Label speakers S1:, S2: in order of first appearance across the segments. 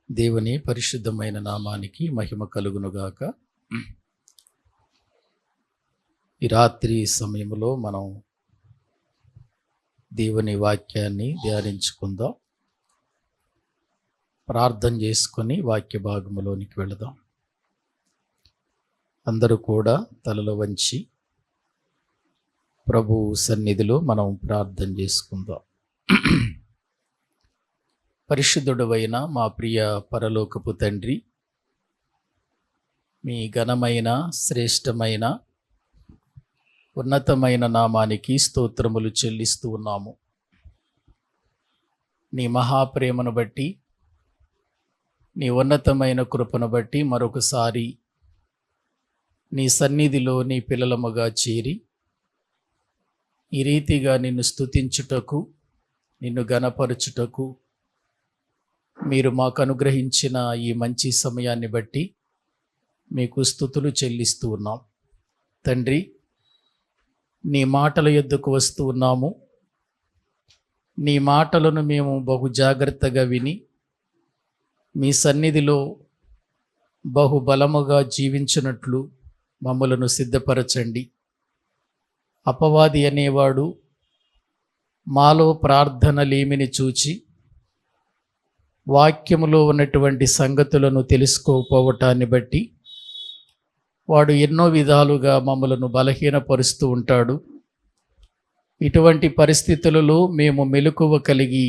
S1: దేవుని పరిశుద్ధమైన నామానికి మహిమ కలుగునుగాక. ఈ రాత్రి సమయంలో మనం దేవుని వాక్యాన్ని ధ్యానించుకుందాం. ప్రార్థన చేసుకొని వాక్య భాగంలోనికి వెళదాం. అందరూ కూడా తలలు వంచి ప్రభు సన్నిధిలో మనం ప్రార్థన చేసుకుందాం. పరిశుద్ధుడవైన మా ప్రియ పరలోకపు తండ్రి, మీ ఘనమైన శ్రేష్టమైన ఉన్నతమైన నామానికి స్తోత్రములు చెల్లిస్తూ ఉన్నాము. నీ మహాప్రేమను బట్టి, నీ ఉన్నతమైన కృపను బట్టి మరొకసారి నీ సన్నిధిలో నీ పిల్లలముగా చేరి ఈ రీతిగా నిన్ను స్తుతించుటకు, నిన్ను ఘనపరచుటకు మీరు మాకు అనుగ్రహించిన ఈ మంచి సమయాన్ని బట్టి మీకు స్తుతులు చెల్లిస్తూ ఉన్నాం. తండ్రి, నీ మాటల యొద్దకు వస్తూ ఉన్నాము. నీ మాటలను మేము బహు జాగ్రత్తగా విని మీ సన్నిధిలో బహుబలముగా జీవించినట్లు మమ్మలను సిద్ధపరచండి. అపవాది అనేవాడు మాలో ప్రార్థన లేమిని చూచి వాక్యములో ఉన్నటువంటి సంగతులను తెలుసుకోకపోవటాన్ని బట్టి వాడు ఎన్నో విధాలుగా మమ్మలను బలహీనపరుస్తూ ఉంటాడు. ఇటువంటి పరిస్థితులలో మేము మెలకువ కలిగి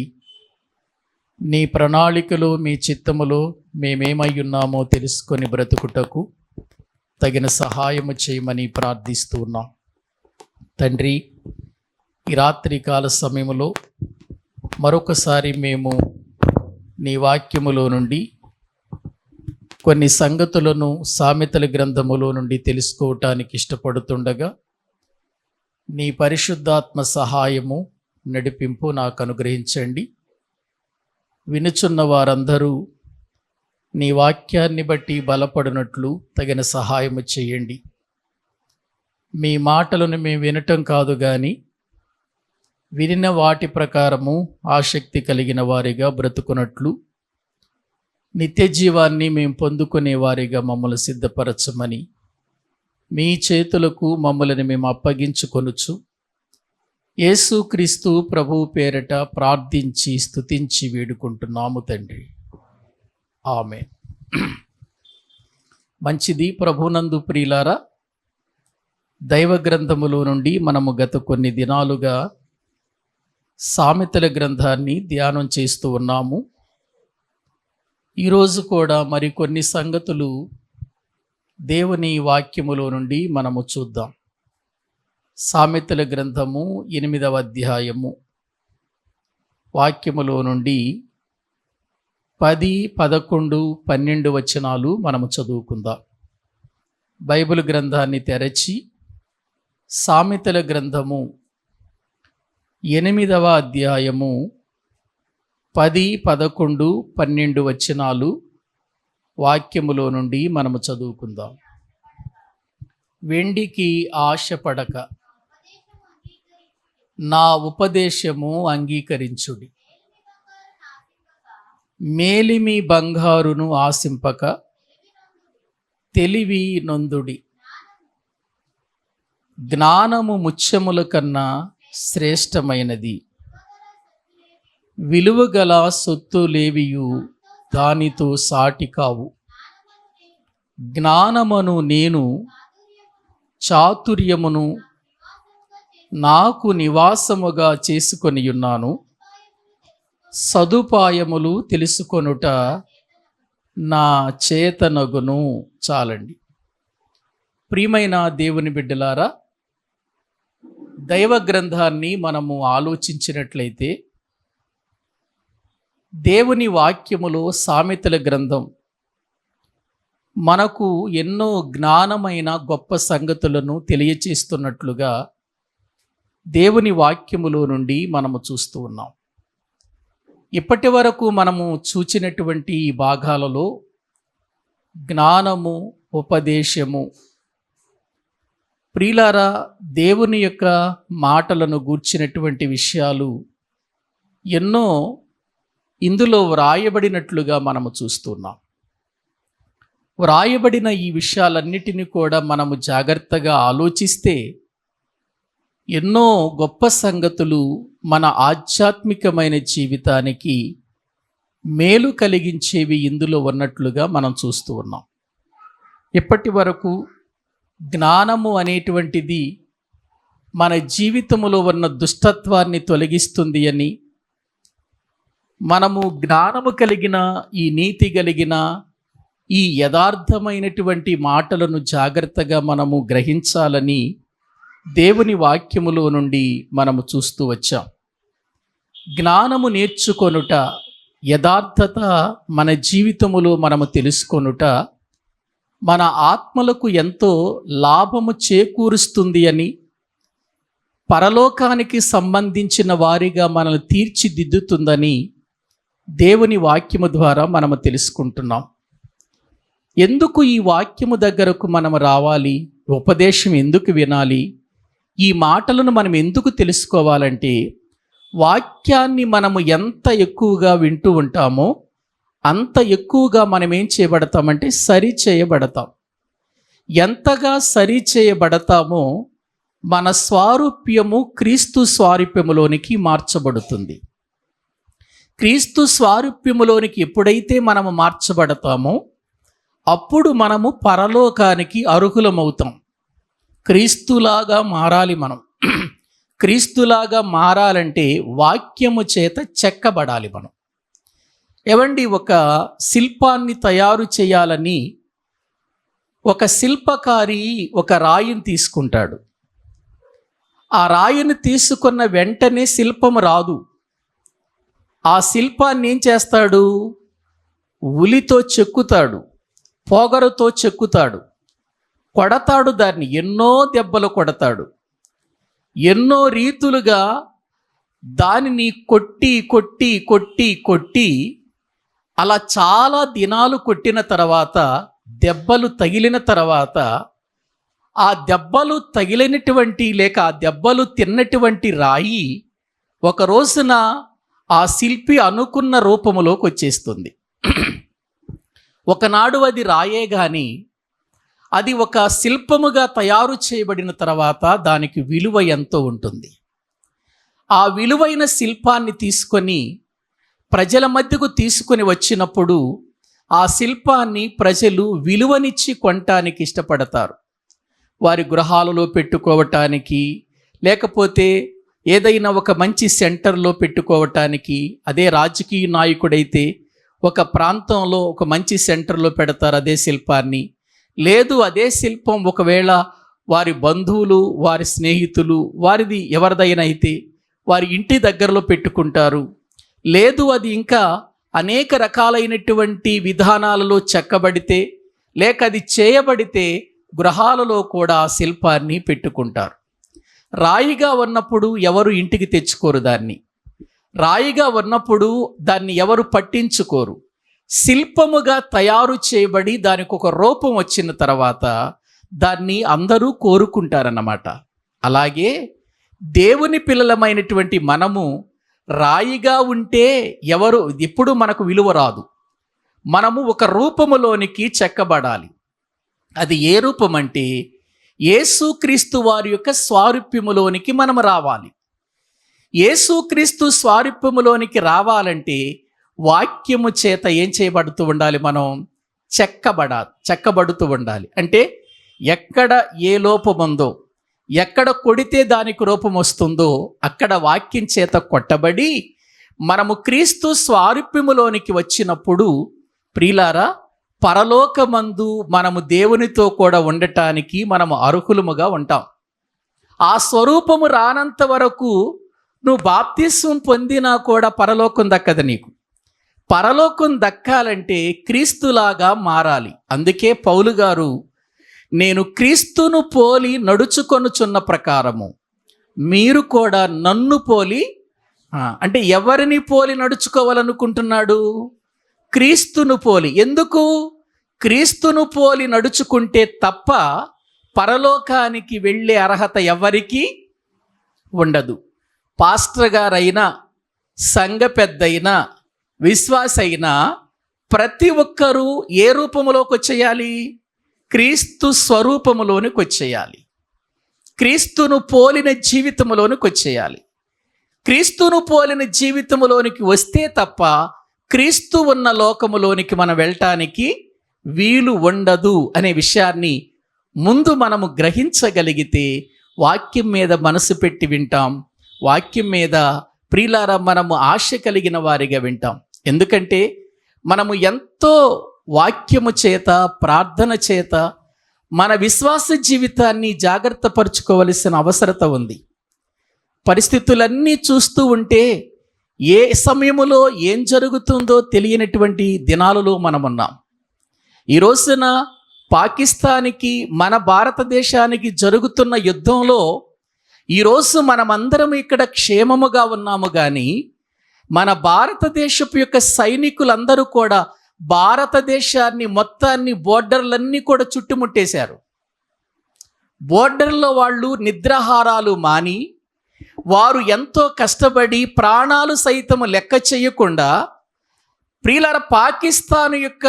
S1: నీ ప్రణాళికలో, మీ చిత్తములో మేమేమై ఉన్నామో తెలుసుకొని బ్రతుకుటకు తగిన సహాయము చేయమని ప్రార్థిస్తూ ఉన్నాం. తండ్రి, ఈ రాత్రి కాల సమయంలో మరొకసారి మేము నీ వాక్యములో నుండి కొన్ని సంగతులను సామెతల గ్రంథములో నుండి తెలుసుకోవటానికి ఇష్టపడుతుండగా నీ పరిశుద్ధాత్మ సహాయము, నడిపింపు నాకు అనుగ్రహించండి. వినుచున్న వారందరూ నీ వాక్యాన్ని బట్టి బలపడినట్లు తగిన సహాయము చేయండి. మీ మాటలను మేము వినటం కాదు కానీ వినిన వాటి ప్రకారము ఆసక్తి కలిగిన వారిగా బ్రతుకున్నట్లు నిత్య జీవాన్ని మేము పొందుకునే వారిగా మమ్మల్ని సిద్ధపరచమని మీ చేతులకు మమ్మల్ని మేము అప్పగించుకొనుచు యేసుక్రీస్తు ప్రభువు పేరట ప్రార్థించి స్తుతించి వేడుకుంటున్నాము తండ్రి. ఆమేన్. మంచిది. ప్రభునందు ప్రియులారా, దైవ గ్రంథములో నుండి మనము గత కొన్ని దినాలుగా సామెతల గ్రంథాన్ని ధ్యానం చేస్తూ ఉన్నాము. ఈరోజు కూడా మరికొన్ని సంగతులు దేవుని వాక్యములో నుండి మనము చూద్దాం. సామెతల గ్రంథము 8వ అధ్యాయము వాక్యములో నుండి 10, 11, 12 వచనాలు మనము చదువుకుందాం. బైబిల్ గ్రంథాన్ని తెరచి సామెతల గ్రంథము 8వ అధ్యాయము 10, 11, 12 వచనాలు వాక్యములో నుండి మనము చదువుకుందాం. వెండికి ఆశపడక నా ఉపదేశము అంగీకరించుడి, మేలిమి బంగారును ఆశింపక తెలివి నొందుడి. జ్ఞానము ముత్యముల కన్నా శ్రేష్టమైనది, విలువగల సొత్తులేవియు దానితో సాటి కావు. జ్ఞానమును నేను చాతుర్యమును నాకు నివాసముగా చేసుకొని ఉన్నాను. సదుపాయములు తెలుసుకొనుట నా చేతనగును. చాలండి. ప్రియమైన దేవుని బిడ్డలారా, దైవ గ్రంథాన్ని మనము ఆలోచించినట్లయితే దేవుని వాక్యములో సామెతల గ్రంథం మనకు ఎన్నో జ్ఞానమైన గొప్ప సంగతులను తెలియచేస్తున్నట్లుగా దేవుని వాక్యములో నుండి మనము చూస్తూ ఉన్నాం. ఇప్పటి వరకు మనము చూచినటువంటి ఈ భాగాలలో జ్ఞానము, ఉపదేశము, ప్రియులారా, దేవుని యొక్క మాటలను గూర్చినటువంటి విషయాలు ఎన్నో ఇందులో వ్రాయబడినట్లుగా మనము చూస్తున్నాం. వ్రాయబడిన ఈ విషయాలన్నిటినీ కూడా మనము జాగ్రత్తగా ఆలోచిస్తే ఎన్నో గొప్ప సంగతులు మన ఆధ్యాత్మికమైన జీవితానికి మేలు కలిగించేవి ఇందులో ఉన్నట్లుగా మనం చూస్తూ ఉన్నాం. ఇప్పటి వరకు జ్ఞానము అనేటువంటిది మన జీవితంలో ఉన్న దుష్టత్వాన్ని తొలగిస్తుంది అని, మనము జ్ఞానము కలిగిన, ఈ నీతి కలిగిన, ఈ యథార్థమైనటువంటి మాటలను జాగ్రత్తగా మనము గ్రహించాలని దేవుని వాక్యములో నుండి మనము చూస్తూ వచ్చాం. జ్ఞానము నేర్చుకొనుట, యథార్థత మన జీవితములో మనము తెలుసుకొనుట మన ఆత్మలకు ఎంతో లాభము చేకూరుస్తుంది అని, పరలోకానికి సంబంధించిన వారిగా మనల్ని తీర్చిదిద్దుతుందని దేవుని వాక్యము ద్వారా మనము తెలుసుకుంటున్నాం. ఎందుకు ఈ వాక్యము దగ్గరకు మనం రావాలి? ఉపదేశం ఎందుకు వినాలి? ఈ మాటలను మనం ఎందుకు తెలుసుకోవాలంటే, వాక్యాన్ని మనము ఎంత ఎక్కువగా వింటూ ఉంటామో అంత ఎక్కువగా మనం ఏం చేయబడతామంటే సరి చేయబడతాం. ఎంతగా సరి చేయబడతామో మన స్వారూప్యము క్రీస్తు స్వారూప్యములోనికి మార్చబడుతుంది. క్రీస్తు స్వారూప్యములోనికి ఎప్పుడైతే మనము మార్చబడతామో అప్పుడు మనము పరలోకానికి అర్హులమవుతాం. క్రీస్తులాగా మారాలి. మనం క్రీస్తులాగా మారాలంటే వాక్యము చేత చెక్కబడాలి. మనం ఏవండి, ఒక శిల్పాన్ని తయారు చేయాలని ఒక శిల్పకారి ఒక రాయిని తీసుకుంటాడు. ఆ రాయిని తీసుకున్న వెంటనే శిల్పం రాదు. ఆ శిల్పాన్ని ఏం చేస్తాడు? ఉలితో చెక్కుతాడు, పొగరుతో చెక్కుతాడు, కొడతాడు, దాన్ని ఎన్నో దెబ్బలు కొడతాడు, ఎన్నో రీతులుగా దానిని కొట్టి కొట్టి కొట్టి కొట్టి అలా చాలా దినాలు కొట్టిన తర్వాత, దెబ్బలు తగిలిన తర్వాత, ఆ దెబ్బలు తగిలినటువంటి లేక ఆ దెబ్బలు తిన్నటువంటి రాయి ఒక రోజున ఆ శిల్పి అనుకున్న రూపములోకి వచ్చేస్తుంది. ఒకనాడు అది రాయే గాని అది ఒక శిల్పముగా తయారు చేయబడిన తర్వాత దానికి విలువ ఎంతో ఉంటుంది. ఆ విలువైన శిల్పాన్ని తీసుకొని ప్రజల మధ్యకు తీసుకొని వచ్చినప్పుడు ఆ శిల్పాన్ని ప్రజలు విలువనిచ్చి కొనటానికి ఇష్టపడతారు. వారి గృహాలలో పెట్టుకోవటానికి, లేకపోతే ఏదైనా ఒక మంచి సెంటర్లో పెట్టుకోవటానికి. అదే రాజకీయ నాయకుడైతే ఒక ప్రాంతంలో ఒక మంచి సెంటర్లో పెడతారు అదే శిల్పాన్ని. లేదు, అదే శిల్పం ఒకవేళ వారి బంధువులు, వారి స్నేహితులు, వారిది ఎవరిదైనా అయితే వారి ఇంటి దగ్గరలో పెట్టుకుంటారు. లేదు, అది ఇంకా అనేక రకాలైనటువంటి విధానాలలో చెక్కబడితే లేక అది చేయబడితే గృహాలలో కూడా శిల్పాన్ని పెట్టుకుంటారు. రాయిగా ఉన్నప్పుడు ఎవరు ఇంటికి తెచ్చుకోరు దాన్ని. రాయిగా ఉన్నప్పుడు దాన్ని ఎవరు పట్టించుకోరు. శిల్పముగా తయారు చేయబడి దానికి ఒక రూపం వచ్చిన తర్వాత దాన్ని అందరూ కోరుకుంటారన్నమాట. అలాగే దేవుని పిల్లలమైనటువంటి మనము రాయిగా ఉంటే ఎప్పుడు మనకు విలువ రాదు. మనము ఒక రూపములోనికి చెక్కబడాలి. అది ఏ రూపం అంటే యేసుక్రీస్తు వారి యొక్క స్వారూప్యములోనికి మనం రావాలి. యేసుక్రీస్తు స్వారూప్యములోనికి రావాలంటే వాక్యము చేత ఏం చేయబడుతూ ఉండాలి? మనం చెక్కబడుతూ ఉండాలి. అంటే ఎక్కడ ఏ లోపం ఉందో, ఎక్కడ కొడితే దానికి రూపం వస్తుందో అక్కడ వాక్యం చేత కొట్టబడి మనము క్రీస్తు స్వారూప్యములోనికి వచ్చినప్పుడు ప్రియులారా, పరలోకమందు మనము దేవునితో కూడా ఉండటానికి మనము అర్హులముగా ఉంటాం. ఆ స్వరూపము రానంత వరకు నువ్వు బాప్తిస్మం పొందినా కూడా పరలోకం దక్కదు నీకు. పరలోకం దక్కాలంటే క్రీస్తులాగా మారాలి. అందుకే పౌలు గారు, నేను క్రీస్తును పోలి నడుచుకొనుచున్న ప్రకారము మీరు కూడా నన్ను పోలి, అంటే ఎవరిని పోలి నడుచుకోవాలనుకుంటున్నాడు? క్రీస్తును పోలి. ఎందుకు? క్రీస్తును పోలి నడుచుకుంటే తప్ప పరలోకానికి వెళ్ళే అర్హత ఎవరికీ ఉండదు. పాస్టర్ గారైనా, సంఘ పెద్దయినా, విశ్వాసి అయినా ప్రతి ఒక్కరూ ఏ రూపములోకి వచ్చేయాలి? క్రీస్తు స్వరూపములోనికి వచ్చేయాలి. క్రీస్తును పోలిన జీవితంలోనికి వచ్చేయాలి. క్రీస్తును పోలిన జీవితంలోనికి వస్తే తప్ప క్రీస్తు ఉన్న లోకములోనికి మనం వెళ్ళటానికి వీలు ఉండదు అనే విషయాన్ని ముందు మనము గ్రహించగలిగితే వాక్యం మీద మనసు పెట్టి వింటాం. వాక్యం మీద ప్రియులారా మనము ఆశ కలిగిన వారిగా వింటాం. ఎందుకంటే మనము ఎంతో వాక్యము చేత, ప్రార్థన చేత మన విశ్వాస జీవితాన్ని జాగ్రత్త పరుచుకోవలసిన అవసరత ఉంది. పరిస్థితులన్నీ చూస్తూ ఉంటే ఏ సమయములో ఏం జరుగుతుందో తెలియనటువంటి దినాలలో మనమున్నాం. ఈ రోజున పాకిస్తాన్కి మన భారతదేశానికి జరుగుతున్న యుద్ధంలో ఈరోజు మనమందరం ఇక్కడ క్షేమముగా ఉన్నాము, కానీ మన భారతదేశపు యొక్క సైనికులందరూ కూడా భారతదేశాన్ని మొత్తాన్ని బోర్డర్లన్నీ కూడా చుట్టుముట్టేశారు. బోర్డర్లో వాళ్ళు నిద్రాహారాలు మాని వారు ఎంతో కష్టపడి ప్రాణాలు సైతం లెక్క చేయకుండా ప్రియులారా పాకిస్తాన్ యొక్క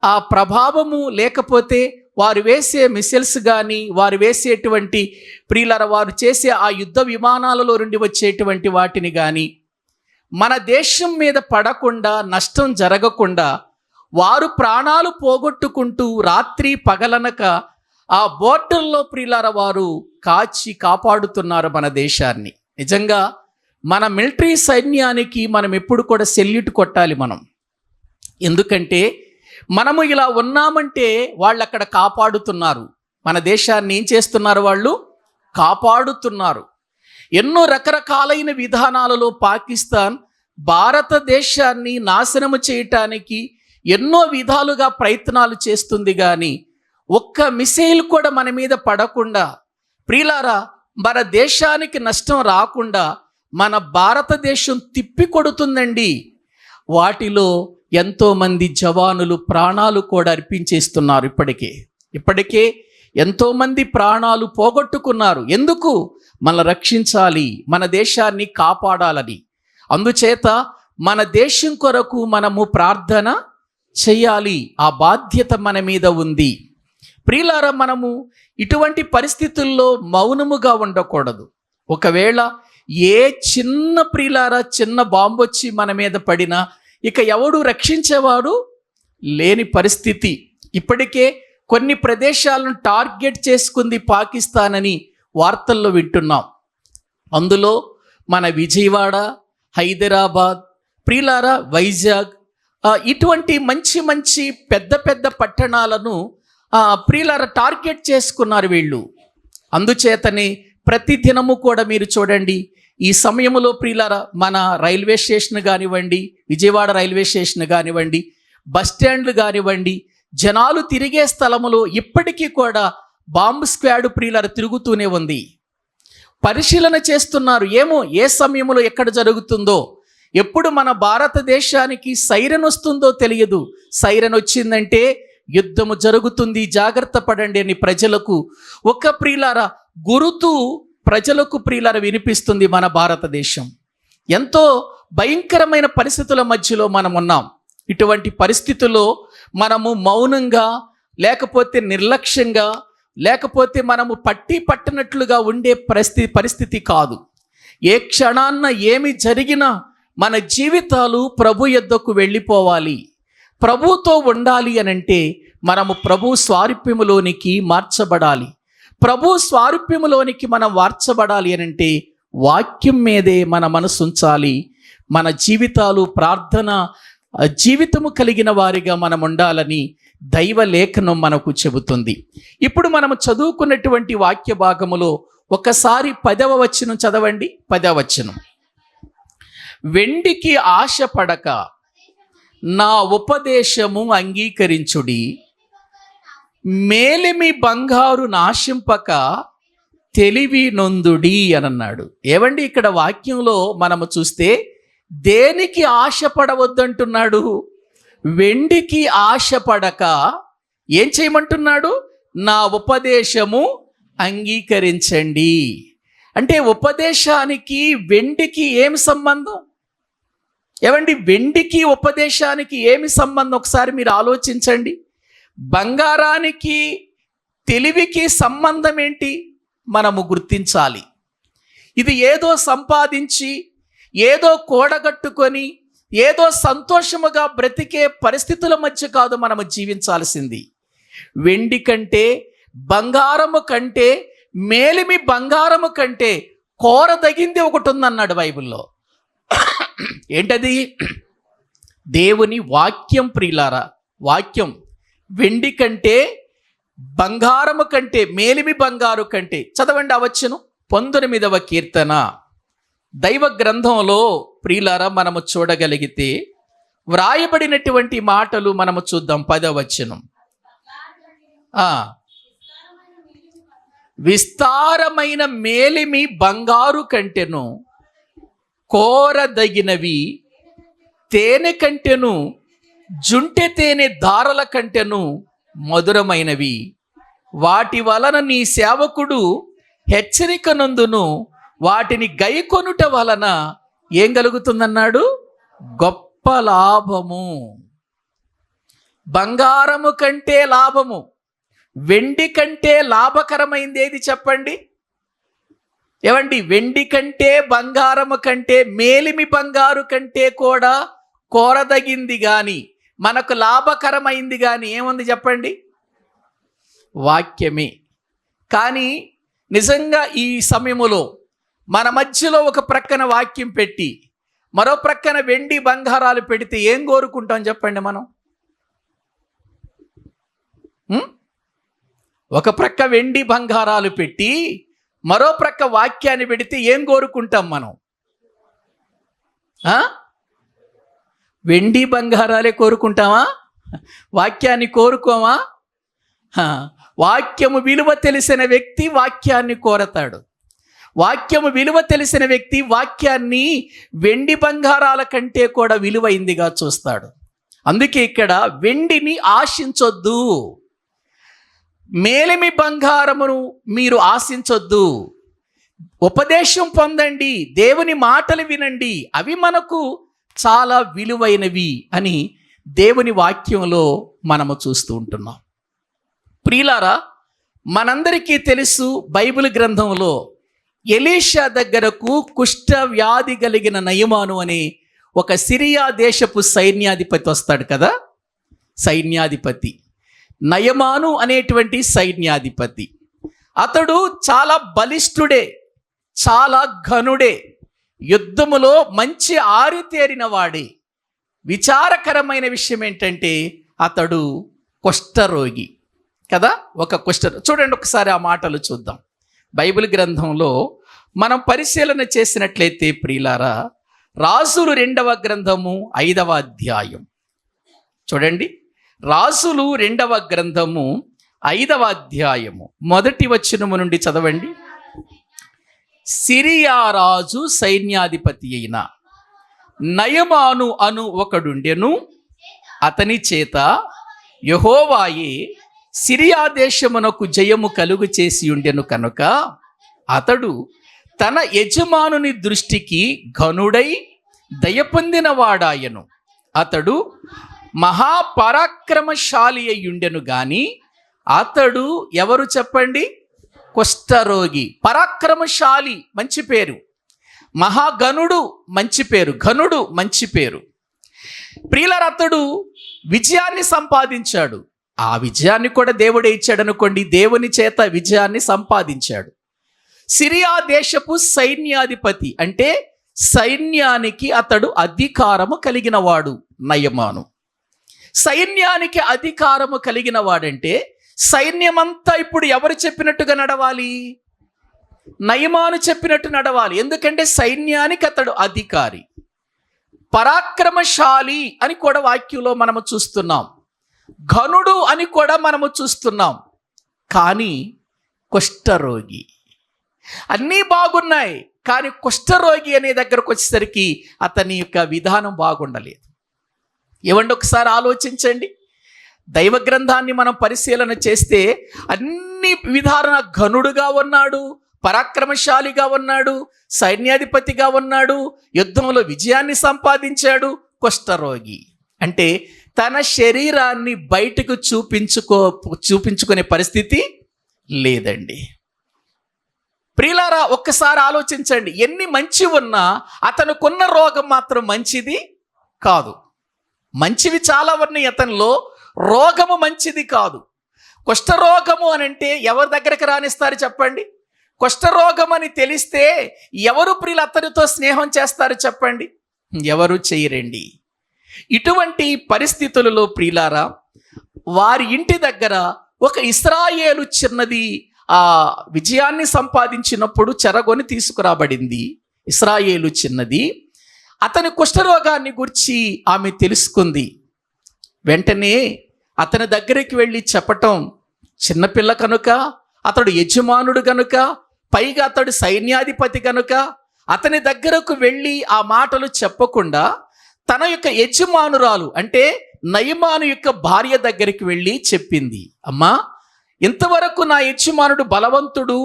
S1: ఆ ప్రభావము లేకపోతే వారు వేసే మిసైల్స్ కానీ వారు వేసేటువంటి ప్రియులారా వారు చేసే ఆ యుద్ధ విమానాలలో నుండి వచ్చేటువంటి వాటిని కానీ మన దేశం మీద పడకుండా, నష్టం జరగకుండా వారు ప్రాణాలు పోగొట్టుకుంటూ రాత్రి పగలనక ఆ బోర్డర్లో ప్రియులారా వారు కాపాడుతున్నారు మన దేశాన్ని. నిజంగా మన మిలిటరీ సైన్యానికి మనం ఎప్పుడు కూడా సెల్యూట్ కొట్టాలి మనం. ఎందుకంటే మనము ఇలా ఉన్నామంటే వాళ్ళు అక్కడ కాపాడుతున్నారు. మన దేశాన్ని ఏం చేస్తున్నారు? వాళ్ళు కాపాడుతున్నారు. ఎన్నో రకరకాలైన విధానాలలో పాకిస్తాన్ భారతదేశాన్ని నాశనము చేయటానికి ఎన్నో విధాలుగా ప్రయత్నాలు చేస్తుంది, కానీ ఒక్క మిసైల్ కూడా మన మీద పడకుండా ప్రియులారా మన దేశానికి నష్టం రాకుండా మన భారతదేశం తిప్పి కొడుతుందండి. వాటిలో ఎంతోమంది జవానులు ప్రాణాలు కూడా అర్పించేస్తున్నారు. ఇప్పటికే ఎంతోమంది ప్రాణాలు పోగొట్టుకున్నారు. ఎందుకు? మనల్ని రక్షించాలి, మన దేశాన్ని కాపాడాలని. అందుచేత మన దేశం కొరకు మనము ప్రార్థన చేయాలి. ఆ బాధ్యత మన మీద ఉంది. ప్రియులారా మనము ఇటువంటి పరిస్థితుల్లో మౌనముగా ఉండకూడదు. ఒకవేళ ఏ చిన్న బాంబు వచ్చి మన మీద పడినా ఇక ఎవడు రక్షించేవాడు లేని పరిస్థితి. ఇప్పటికే కొన్ని ప్రదేశాలను టార్గెట్ చేసుకుంది పాకిస్తాన్ అని వార్తల్లో వింటున్నాం. అందులో మన విజయవాడ, హైదరాబాద్, ప్రియులారా వైజాగ్, ఇటువంటి మంచి పెద్ద పట్టణాలను ప్రియులారా టార్గెట్ చేసుకున్నారు వీళ్ళు. అందుచేతనే ప్రతి దినము కూడా మీరు చూడండి, ఈ సమయంలో ప్రియులారా మన రైల్వే స్టేషన్ కానివ్వండి, విజయవాడ రైల్వే స్టేషన్ కానివ్వండి, బస్ స్టాండ్లు కానివ్వండి, జనాలు తిరిగే స్థలములో ఇప్పటికీ కూడా బాంబు స్క్వాడ్ ప్రియులారా తిరుగుతూనే ఉంది. పరిశీలన చేస్తున్నారు. ఏమో ఏ సమయంలో ఎక్కడ జరుగుతుందో, ఎప్పుడు మన భారతదేశానికి సైరన్ వస్తుందో తెలియదు. సైరన్ వచ్చిందంటే యుద్ధము జరుగుతుంది, జాగ్రత్త పడండి అని ప్రజలకు ఒక ప్రియులారా గురుతు ప్రజలకు ప్రియులారా వినిపిస్తుంది. మన భారతదేశం ఎంతో భయంకరమైన పరిస్థితుల మధ్యలో మనం ఉన్నాం. ఇటువంటి పరిస్థితుల్లో మనము మౌనంగా, లేకపోతే నిర్లక్ష్యంగా, లేకపోతే మనము పట్టనట్లుగా ఉండే పరిస్థితి కాదు. ఏ క్షణాన్న ఏమి జరిగినా మన జీవితాలు ప్రభు యొద్దకు వెళ్ళిపోవాలి. ప్రభుతో ఉండాలి అనంటే మనము ప్రభు స్వారూప్యములోనికి మార్చబడాలి. ప్రభు స్వారూప్యములోనికి మనం మార్చబడాలి అనంటే వాక్యం మీదే మన మనసు ఉంచాలి. మన జీవితాలు ప్రార్థన జీవితము కలిగిన వారిగా మనం ఉండాలని దైవ లేఖనం మనకు చెబుతుంది. ఇప్పుడు మనము చదువుకున్నటువంటి వాక్య భాగములో ఒకసారి 10వ వచనం చదవండి. 10వ వచనం, వెండికి ఆశపడక నా ఉపదేశము అంగీకరించుడి, మేలిమి బంగారు నాశింపక తెలివి నొందుడి అని అన్నాడు. ఏవండి ఇక్కడ వాక్యంలో మనము చూస్తే దేనికి ఆశపడవద్దంటున్నాడు? వెండికి ఆశపడక ఏం చేయమంటున్నాడు? నా ఉపదేశము అంగీకరించండి. అంటే ఉపదేశానికి వెండికి ఏం సంబంధం? ఏమండి, వెండికి ఉపదేశానికి ఏమి సంబంధం ఒకసారి మీరు ఆలోచించండి. బంగారానికి తెలివికి సంబంధం ఏంటి మనము గుర్తించాలి. ఇది ఏదో సంపాదించి ఏదో కూడగట్టుకొని ఏదో సంతోషముగా బ్రతికే పరిస్థితుల మధ్య కాదు మనము జీవించాల్సింది. వెండి కంటే, బంగారము కంటే, మేలిమి బంగారము కంటే కోరదగింది ఒకటి ఉందన్నాడు బైబిల్లో. ఏంటది? దేవుని వాక్యం. ప్రియులారా, వాక్యం వెండి కంటే, బంగారము కంటే, మేలిమి బంగారు కంటే. చదవండి ఆ వచనం, 19వ కీర్తన దైవ గ్రంథంలో. ప్రియులారా, మనము చూడగలిగితే వ్రాయబడినటువంటి మాటలు మనము చూద్దాం. 10వ వచనం, విస్తారమైన మేలిమి బంగారు కంటెను కోరదగినవి తేనె కంటెను జుంటె తేనె దారల కంటెను మధురమైనవి. వాటి వలన నీ సేవకుడు హెచ్చరిక నందును, వాటిని గైకొనుట వలన ఏం కలుగుతుందన్నాడు? గొప్ప లాభము. బంగారము కంటే లాభము, వెండి కంటే లాభకరమైంది ఏది చెప్పండి? ఏమండి, వెండి కంటే, బంగారము కంటే, మేలిమి బంగారు కంటే కూడా కోరదగింది కానీ, మనకు లాభకరమైంది కానీ ఏముంది చెప్పండి? వాక్యమే. కానీ నిజంగా ఈ సమయములో మన మధ్యలో ఒక ప్రక్కన వాక్యం పెట్టి మరో ప్రక్కన వెండి బంగారాలు పెడితే ఏం కోరుకుంటాం చెప్పండి మనం? ఒక ప్రక్క వెండి బంగారాలు పెట్టి మరో ప్రక్క వాక్యాన్ని పెడితే ఏం కోరుకుంటాం మనం? వెండి బంగారాలే కోరుకుంటామా? వాక్యాన్ని కోరుకోమా? వాక్యము విలువ తెలిసిన వ్యక్తి వాక్యాన్ని కోరతాడు. వాక్యము విలువ తెలిసిన వ్యక్తి వాక్యాన్ని వెండి బంగారాల కంటే కూడా విలువైందిగా చూస్తాడు. అందుకే ఇక్కడ వెండిని ఆశించొద్దు, మేలిమి బంగారమును మీరు ఆశించొద్దు. ఉపదేశం పొందండి, దేవుని మాటలు వినండి, అవి మనకు చాలా విలువైనవి అని దేవుని వాక్యంలో మనము చూస్తూ ఉంటున్నాం. ప్రియులారా, మనందరికీ తెలుసు, బైబిల్ గ్రంథంలో ఎలీషా దగ్గరకు కుష్ఠ వ్యాధి కలిగిన నయమాను అనే ఒక సిరియా దేశపు సైన్యాధిపతి వస్తాడు కదా. సైన్యాధిపతి నయమాను అనేటువంటి సైన్యాధిపతి, అతడు చాలా బలిష్ఠుడే, చాలా ఘనుడే, యుద్ధములో మంచి ఆరితేరిన వాడే. విచారకరమైన విషయం ఏంటంటే అతడు కుష్ఠరోగి కదా. ఒక చూడండి ఒకసారి ఆ మాటలు చూద్దాం. బైబిల్ గ్రంథంలో మనం పరిశీలన చేసినట్లయితే ప్రియులారా, రాజులు 2వ గ్రంథము 5వ అధ్యాయం చూడండి. రాజులు 2వ గ్రంథము 5వ అధ్యాయము 1వ వచనము నుండి చదవండి. సిరియా రాజు సైన్యాధిపతి అయిన నయమాను అను ఒకడుండెను. అతని చేత యెహోవాయే సిరియా దేశమునకు జయము కలుగు చేసి ఉండెను కనుక అతడు తన యజమానుని దృష్టికి ఘనుడై దయ పొందిన వాడాయను. అతడు మహాపరాక్రమశాలి అయ్యుండెను గాని అతడు ఎవరు చెప్పండి? కుష్ఠరోగి. పరాక్రమశాలి మంచి పేరు, మహాగణుడు మంచి పేరు, ఘనుడు మంచి పేరు. ప్రియులారా, అతడు విజయాన్ని సంపాదించాడు. ఆ విజయాన్ని కూడా దేవుడే ఇచ్చాడు అనుకోండి. దేవుని చేత విజయాన్ని సంపాదించాడు. సిరియా దేశపు సైన్యాధిపతి అంటే సైన్యానికి అతడు అధికారము కలిగిన వాడు నయమాను. సైన్యానికి అధికారము కలిగిన వాడంటే సైన్యమంతా ఇప్పుడు ఎవరు చెప్పినట్టుగా నడవాలి? నయమాను చెప్పినట్టు నడవాలి. ఎందుకంటే సైన్యానికి అతడు అధికారి. పరాక్రమశాలి అని కూడా వాక్యంలో మనము చూస్తున్నాం, ఘనుడు అని కూడా మనము చూస్తున్నాం. కానీ కుష్ఠరోగి. అన్నీ బాగున్నాయి, కానీ కుష్ఠరోగి అనే దగ్గరకు వచ్చేసరికి అతని యొక్క విధానం బాగుండలేదు. ఏమండి, ఒకసారి ఆలోచించండి. దైవ గ్రంథాన్ని మనం పరిశీలన చేస్తే అన్ని విధాన ఘనుడుగా ఉన్నాడు, పరాక్రమశాలిగా ఉన్నాడు, సైన్యాధిపతిగా ఉన్నాడు, యుద్ధంలో విజయాన్ని సంపాదించాడు. కుష్ఠరోగి అంటే తన శరీరాన్ని బయటకు చూపించుకునే పరిస్థితి లేదండి. ప్రియులారా, ఒక్కసారి ఆలోచించండి. ఎన్ని మంచి ఉన్నా అతనుకున్న రోగం మాత్రం మంచిది కాదు. మంచివి చాలా ఉన్నాయి అతనిలో, రోగము మంచిది కాదు. కుష్ఠరోగము అని అంటే ఎవరి దగ్గరికి రానిస్తారు చెప్పండి? కుష్ఠరోగం అని తెలిస్తే ఎవరు ప్రియులు అతనితో స్నేహం చేస్తారు చెప్పండి? ఎవరు చేయరండి. ఇటువంటి పరిస్థితులలో ప్రియులారా, వారి ఇంటి దగ్గర ఒక ఇశ్రాయేలు చిన్నది ఆ విజయాన్ని సంపాదించినప్పుడు చెరగొని తీసుకురాబడింది. ఇశ్రాయేలు చిన్నది అతని కుష్ఠరోగాన్ని గురించి ఆమె తెలుసుకుంది. వెంటనే అతని దగ్గరికి వెళ్ళి చెప్పటం, చిన్నపిల్ల కనుక, అతడు యజమానుడు కనుక, పైగా అతడు సైన్యాధిపతి కనుక అతని దగ్గరకు వెళ్ళి ఆ మాటలు చెప్పకుండా తన యొక్క యజమానురాలు అంటే నయమాను యొక్క భార్య దగ్గరికి వెళ్ళి చెప్పింది, అమ్మా, ఇంతవరకు నా యజమానుడు బలవంతుడు,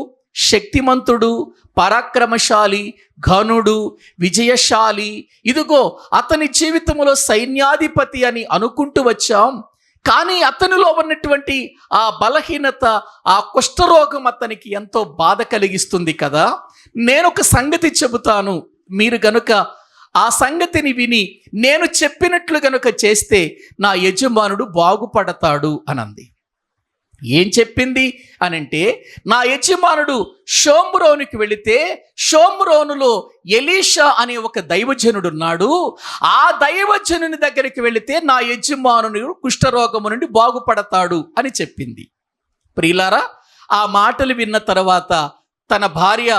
S1: శక్తిమంతుడు, పరాక్రమశాలి, ఘనుడు, విజయశాలి, ఇదిగో అతని జీవితంలో సైన్యాధిపతి అని అనుకుంటూ వచ్చాం. కానీ అతనిలో ఉన్నటువంటి ఆ బలహీనత, ఆ కుష్ఠరోగం అతనికి ఎంతో బాధ కలిగిస్తుంది కదా. నేను ఒక సంగతి చెబుతాను, మీరు గనుక ఆ సంగతిని విని నేను చెప్పినట్లు గనుక చేస్తే నా యజమానుడు బాగుపడతాడు అనంది. ఏం చెప్పింది అనంటే, నా యజమానుడు షోమ్రోనుకి వెళితే షోమ్రోనులో ఎలీషా అనే ఒక దైవజనుడు ఉన్నాడు. ఆ దైవజనుని దగ్గరికి వెళితే నా యజమానుడు కుష్ఠరోగము నుండి బాగుపడతాడు అని చెప్పింది. ప్రియులారా, ఆ మాటలు విన్న తర్వాత తన భార్య,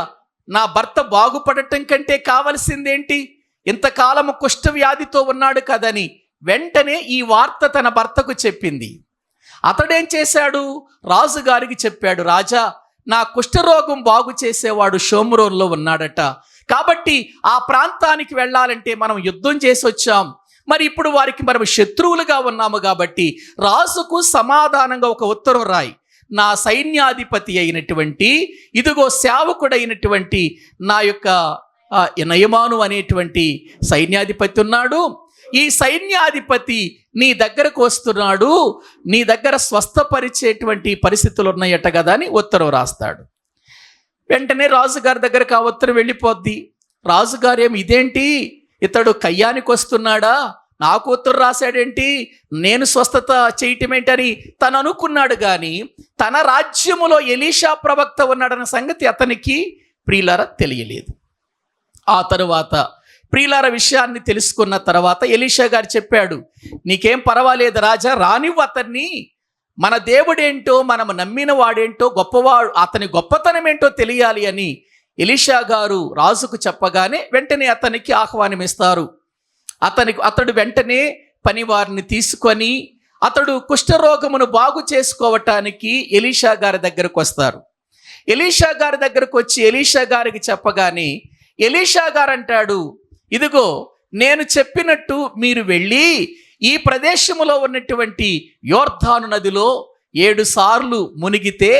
S1: నా భర్త బాగుపడటం కంటే కావలసిందేంటి, ఇంతకాలము కుష్ఠవ్యాధితో ఉన్నాడు కదని వెంటనే ఈ వార్త తన భర్తకు చెప్పింది. అతడేం చేశాడు, రాజుగారికి చెప్పాడు, రాజా, నా కుష్ఠరోగం బాగు చేసేవాడు షోమ్రోన్లో ఉన్నాడట. కాబట్టి ఆ ప్రాంతానికి వెళ్ళాలంటే మనం యుద్ధం చేసి వచ్చాం, మరి ఇప్పుడు వారికి మనం శత్రువులుగా ఉన్నాము కాబట్టి రాజుకు సమాధానంగా ఒక ఉత్తరం రాయి. నా సైన్యాధిపతి అయినటువంటి, ఇదిగో సేవకుడైనటువంటి నా యొక్క నయమాను అనేటువంటి సైన్యాధిపతి ఉన్నాడు. ఈ సైన్యాధిపతి నీ దగ్గరకు వస్తున్నాడు, నీ దగ్గర స్వస్థపరిచేటువంటి పరిస్థితులు ఉన్నాయట కదా అని ఉత్తరం రాస్తాడు. వెంటనే రాజుగారి దగ్గరకు ఆ ఉత్తరం వెళ్ళిపోద్ది. రాజుగారు ఏమి, ఇదేంటి, ఇతడు కయ్యానికి వస్తున్నాడా, నాకు ఉత్తరం రాశాడేంటి, నేను స్వస్థత చేయటం ఏంటని తను అనుకున్నాడు. కానీ తన రాజ్యములో ఎలీషా ప్రవక్త ఉన్నాడన్న సంగతి అతనికి ప్రియులారా తెలియలేదు. ఆ తరువాత ప్రియులార విషయాన్ని తెలుసుకున్న తర్వాత ఎలీషా గారు చెప్పాడు, నీకేం పర్వాలేదు రాజా, రానివ్వు అతన్ని, మన దేవుడేంటో, మనము నమ్మిన వాడేంటో, గొప్పవాడు, అతని గొప్పతనం ఏంటో తెలియాలి అని ఎలీషా గారు రాజుకు చెప్పగానే వెంటనే అతనికి ఆహ్వానమిస్తారు. అతడు వెంటనే పనివారిని తీసుకొని అతడు కుష్ఠరోగమును బాగు చేసుకోవటానికి ఎలీషా గారి దగ్గరకు వస్తారు. ఎలీషా గారి దగ్గరకు వచ్చి ఎలీషా గారికి చెప్పగానే ఎలీషా గారు అంటాడు, ఇదిగో నేను చెప్పినట్టు మీరు వెళ్ళి ఈ ప్రదేశములో ఉన్నటువంటి యోర్దాను నదిలో 7 సార్లు మునిగితే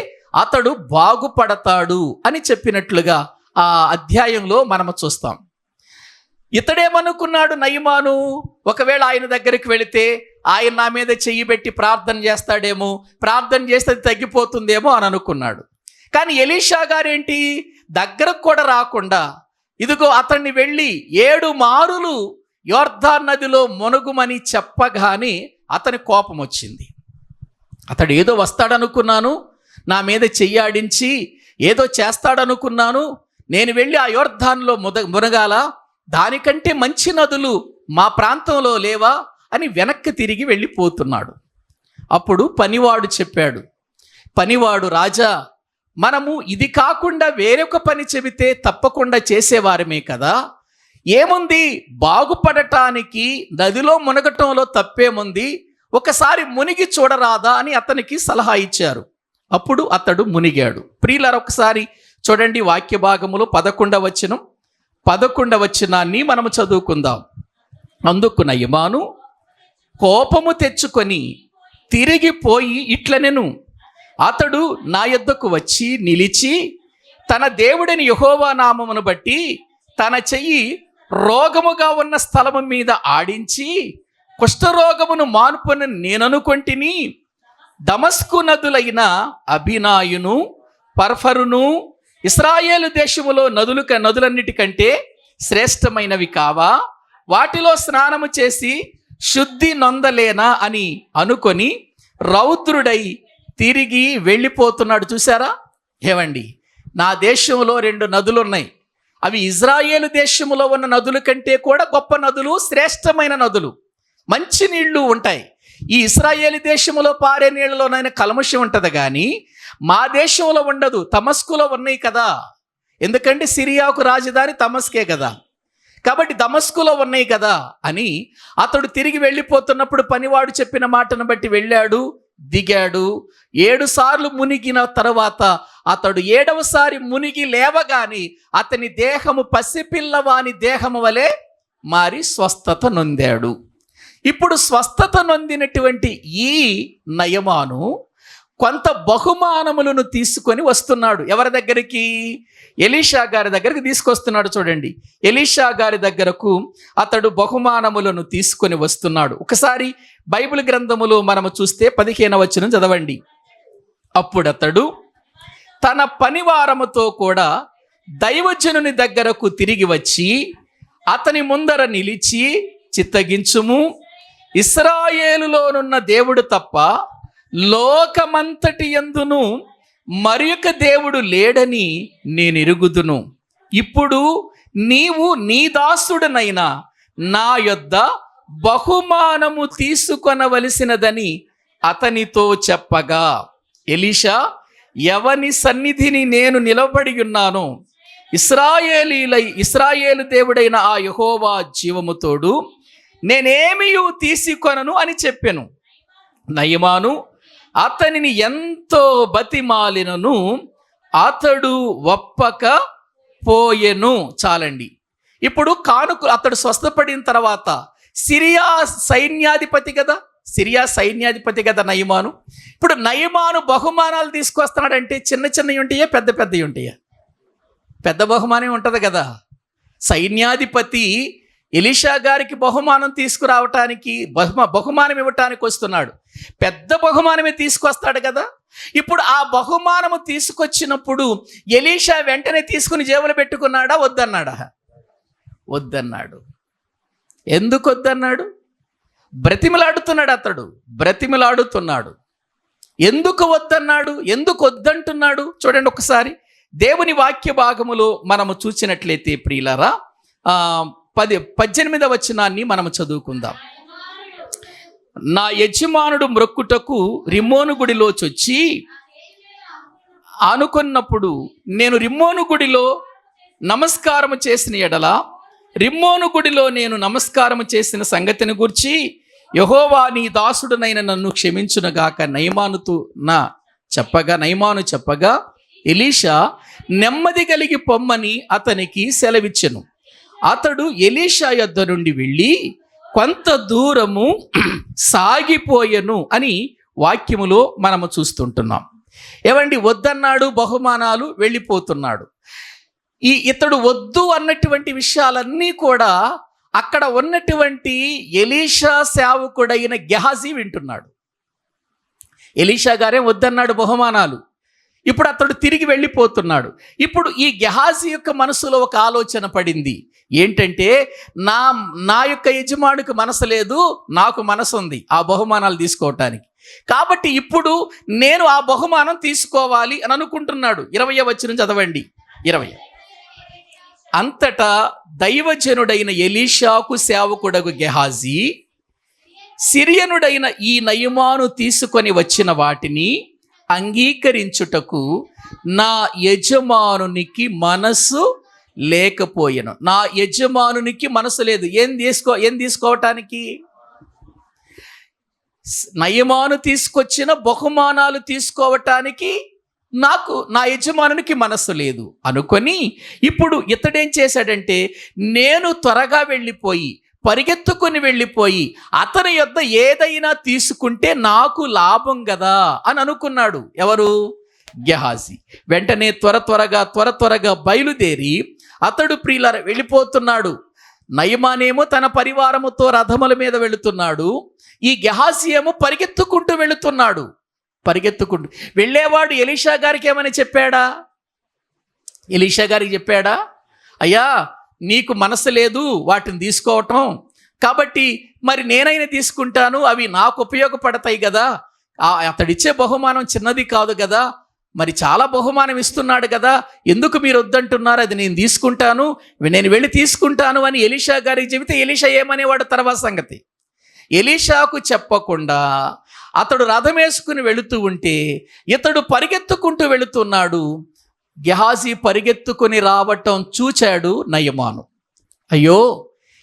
S1: అతడు బాగుపడతాడు అని చెప్పినట్లుగా ఆ అధ్యాయంలో మనము చూస్తాం. ఇతడేమనుకున్నాడు నయమాను, ఒకవేళ ఆయన దగ్గరికి వెళితే ఆయన నా మీద చెయ్యి పెట్టి ప్రార్థన చేస్తాడేమో, ప్రార్థన చేస్తే తగ్గిపోతుందేమో అని అనుకున్నాడు. కానీ ఎలీషా గారేంటి, దగ్గరకు కూడా రాకుండా ఇదిగో అతన్ని వెళ్ళి 7 మారులు యోర్దాను నదిలో మునుగుమని చెప్పగానే అతని కోపం వచ్చింది. అతడు ఏదో వస్తాడనుకున్నాను, నా మీద చెయ్యాడించి ఏదో చేస్తాడనుకున్నాను, నేను వెళ్ళి ఆ యోర్దానులో మునగాల, దానికంటే మంచి నదులు మా ప్రాంతంలో లేవా అని వెనక్కి తిరిగి వెళ్ళిపోతున్నాడు. అప్పుడు పనివాడు చెప్పాడు, పనివాడు, రాజా, మనము ఇది కాకుండా వేరొక పని చెబితే తప్పకుండా చేసేవారమే కదా, ఏముంది, బాగుపడటానికి నదిలో మునగటంలో తప్పేముంది, ఒకసారి మునిగి చూడరాదా అని అతనికి సలహా ఇచ్చారు. అప్పుడు అతడు మునిగాడు. ప్రియులారా, ఒకసారి చూడండి వాక్య భాగములో 11వ వచనాన్ని మనము చదువుకుందాం. అందుకు నయమాను కోపము తెచ్చుకొని తిరిగిపోయి ఇట్లనెను, అతడు నా యొద్దకు వచ్చి నిలిచి తన దేవుడిని యెహోవా నామమును బట్టి తన చెయ్యి రోగముగా ఉన్న స్థలము మీద ఆడించి కుష్ఠరోగమును మాన్పుని నేననుకొంటిని. దమస్కు నదులైన అభినాయును పర్ఫరును ఇశ్రాయేలు దేశములో నదులన్నిటికంటే శ్రేష్టమైనవి కావా? వాటిలో స్నానము చేసి శుద్ధి నొందలేనా అని అనుకొని రౌద్రుడై తిరిగి వెళ్ళిపోతున్నాడు. చూసారా? ఏమండి, నా దేశంలో 2 నదులు ఉన్నాయి. అవి ఇజ్రాయేలు దేశంలో ఉన్న నదుల కంటే కూడా గొప్ప నదులు, శ్రేష్టమైన నదులు, మంచి నీళ్లు ఉంటాయి. ఈ ఇశ్రాయేలు దేశంలో పారే నీళ్ళలోనైనా కల్మషం ఉంటుంది, కానీ మా దేశంలో ఉండదు. దమస్కులో ఉన్నాయి కదా, ఎందుకంటే సిరియాకు రాజధాని దమస్కే కదా, కాబట్టి దమస్కులో ఉన్నాయి కదా అని అతడు తిరిగి వెళ్ళిపోతున్నప్పుడు పనివాడు చెప్పిన మాటను బట్టి వెళ్ళాడు, దిగాడు. 7 సార్లు మునిగిన తర్వాత అతడు 7వ సారి మునిగి లేవగాని అతని దేహము పసిపిల్లవాని దేహము వలె మారి స్వస్థత నొందాడు. ఇప్పుడు స్వస్థత నొందినటువంటి ఈ నయమాను కొంత బహుమానములను తీసుకొని వస్తున్నాడు. ఎవరి దగ్గరికి? ఎలీషా గారి దగ్గరికి తీసుకొస్తున్నాడు. చూడండి, ఎలీషా గారి దగ్గరకు అతడు బహుమానములను తీసుకొని వస్తున్నాడు. ఒకసారి బైబిల్ గ్రంథములో మనము చూస్తే 15వ వచనం చదవండి. అప్పుడతడు తన పనివారముతో కూడా దైవజనుని దగ్గరకు తిరిగి వచ్చి అతని ముందర నిలిచి, చిత్తగించుము, ఇశ్రాయేలులోనున్న దేవుడు తప్ప లోకమంతటి యందును మరియొక దేవుడు లేడని నేను ఎరుగుదును. ఇప్పుడు నీవు నీ దాసుడనైనా నా యొద్ద బహుమానము తీసుకొనవలసినదని అతనితో చెప్పగా, ఎలీషా, ఎవని సన్నిధిని నేను నిలబడి ఉన్నాను, ఇశ్రాయేలు దేవుడైన ఆ యెహోవా జీవముతోడు నేనేమియూ తీసుకొనను అని చెప్పెను. నయమాను అతనిని ఎంతో బతిమాలినను అతడు ఒప్పక పోయెను. చాలండి. ఇప్పుడు అతడు స్వస్థపడిన తర్వాత సిరియా సైన్యాధిపతి కదా నయమాను. ఇప్పుడు నయమాను బహుమానాలు తీసుకొస్తున్నాడంటే చిన్నవి ఉంటాయా, పెద్దవి ఉంటాయా? పెద్ద బహుమానం ఉంటుంది కదా. సైన్యాధిపతి ఎలీషా గారికి బహుమానం తీసుకురావటానికి బహుమానం ఇవ్వటానికి వస్తున్నాడు. పెద్ద బహుమానమే తీసుకొస్తాడు కదా. ఇప్పుడు ఆ బహుమానము తీసుకొచ్చినప్పుడు ఎలీషా వెంటనే తీసుకుని జేబులో పెట్టుకున్నాడా? వద్దన్నాడు. ఎందుకు వద్దన్నాడు? బ్రతిమలాడుతున్నాడు. ఎందుకు వద్దన్నాడు? ఎందుకు వద్దంటున్నాడు? చూడండి ఒకసారి దేవుని వాక్య భాగములో మనము చూసినట్లయితే ప్రియులారా, 18వ వచనాన్ని మనము చదువుకుందాం. నా యజమానుడు మ్రొక్కుటకు రిమ్మోను గుడిలో చొచ్చి అనుకున్నప్పుడు నేను రిమ్మోను గుడిలో నమస్కారము చేసిన ఎడల రిమ్మోను గుడిలో నేను నమస్కారము చేసిన సంగతిని గూర్చి యెహోవా నీ దాసుడునైన నన్ను క్షమించునుగాక నయమాను చెప్పగా ఎలీషా నెమ్మది కలిగి పొమ్మని అతనికి సెలవిచ్చెను. అతడు ఎలీషా యొద్ద నుండి వెళ్ళి కొంత దూరము సాగిపోయెను అని వాక్యములో మనము చూస్తుంటున్నాం. ఏమండి, వద్దన్నాడు, బహుమానాలు, వెళ్ళిపోతున్నాడు. ఇతడు వద్దు అన్నటువంటి విషయాలన్నీ కూడా అక్కడ ఉన్నటువంటి ఎలీషా సేవకుడైన గెహాజీ వింటున్నాడు. ఎలీషా గారే వద్దన్నాడు బహుమానాలు. ఇప్పుడు అతడు తిరిగి వెళ్ళిపోతున్నాడు. ఇప్పుడు ఈ గెహాజీ యొక్క మనసులో ఒక ఆలోచన పడింది. ఏంటంటే, నా యొక్క యజమానికి మనసు లేదు, నాకు మనసు ఉంది ఆ బహుమానాలు తీసుకోవటానికి. కాబట్టి ఇప్పుడు నేను ఆ బహుమానం తీసుకోవాలి అని అనుకుంటున్నాడు. 20వ వచనం చదవండి. 20. అంతటా దైవజనుడైన ఎలీషాకు సేవకుడగు గెహాజీ సిరియనుడైన ఈ నయమాను తీసుకొని వచ్చిన వాటిని అంగీకరించుటకు నా యజమానునికి మనసు లేకపోయెను. నా యజమానునికి మనసు లేదు. ఏం తీసుకోవటానికి? నయమాను తీసుకొచ్చిన బహుమానాలు తీసుకోవటానికి నా యజమానునికి మనసు లేదు అనుకొని ఇప్పుడు ఇతడేం చేశాడంటే, నేను త్వరగా పరిగెత్తుకొని వెళ్ళిపోయి అతని యొద్ద ఏదైనా తీసుకుంటే నాకు లాభం కదా అని అనుకున్నాడు. ఎవరు? గెహాజీ. వెంటనే త్వరగా బయలుదేరి అతడు ప్రియులార వెళ్ళిపోతున్నాడు. నయమానేమో తన పరివారముతో రథముల మీద వెళుతున్నాడు. ఈ గెహాజీ ఏమో పరిగెత్తుకుంటూ వెళుతున్నాడు. వెళ్ళేవాడు ఎలీషా గారికి ఏమని చెప్పాడా? ఎలీషా గారికి చెప్పాడా, అయ్యా నీకు మనసు లేదు వాటిని తీసుకోవటం, కాబట్టి మరి నేనైనా తీసుకుంటాను, అవి నాకు ఉపయోగపడతాయి కదా, అతడిచ్చే బహుమానం చిన్నది కాదు కదా, మరి చాలా బహుమానం ఇస్తున్నాడు కదా, ఎందుకు మీరు వద్దంటున్నారు, అది నేను తీసుకుంటాను, నేను వెళ్ళి తీసుకుంటాను అని ఎలీషా గారికి చెబితే ఎలీషా ఏమనేవాడు తర్వాత సంగతి. ఎలీషాకు చెప్పకుండా అతడు రథం వేసుకుని వెళుతూ ఉంటే ఇతడు పరిగెత్తుకుంటూ వెళుతున్నాడు. గెహాజీ పరిగెత్తుకొని రావటం చూచాడు నయమాను. అయ్యో,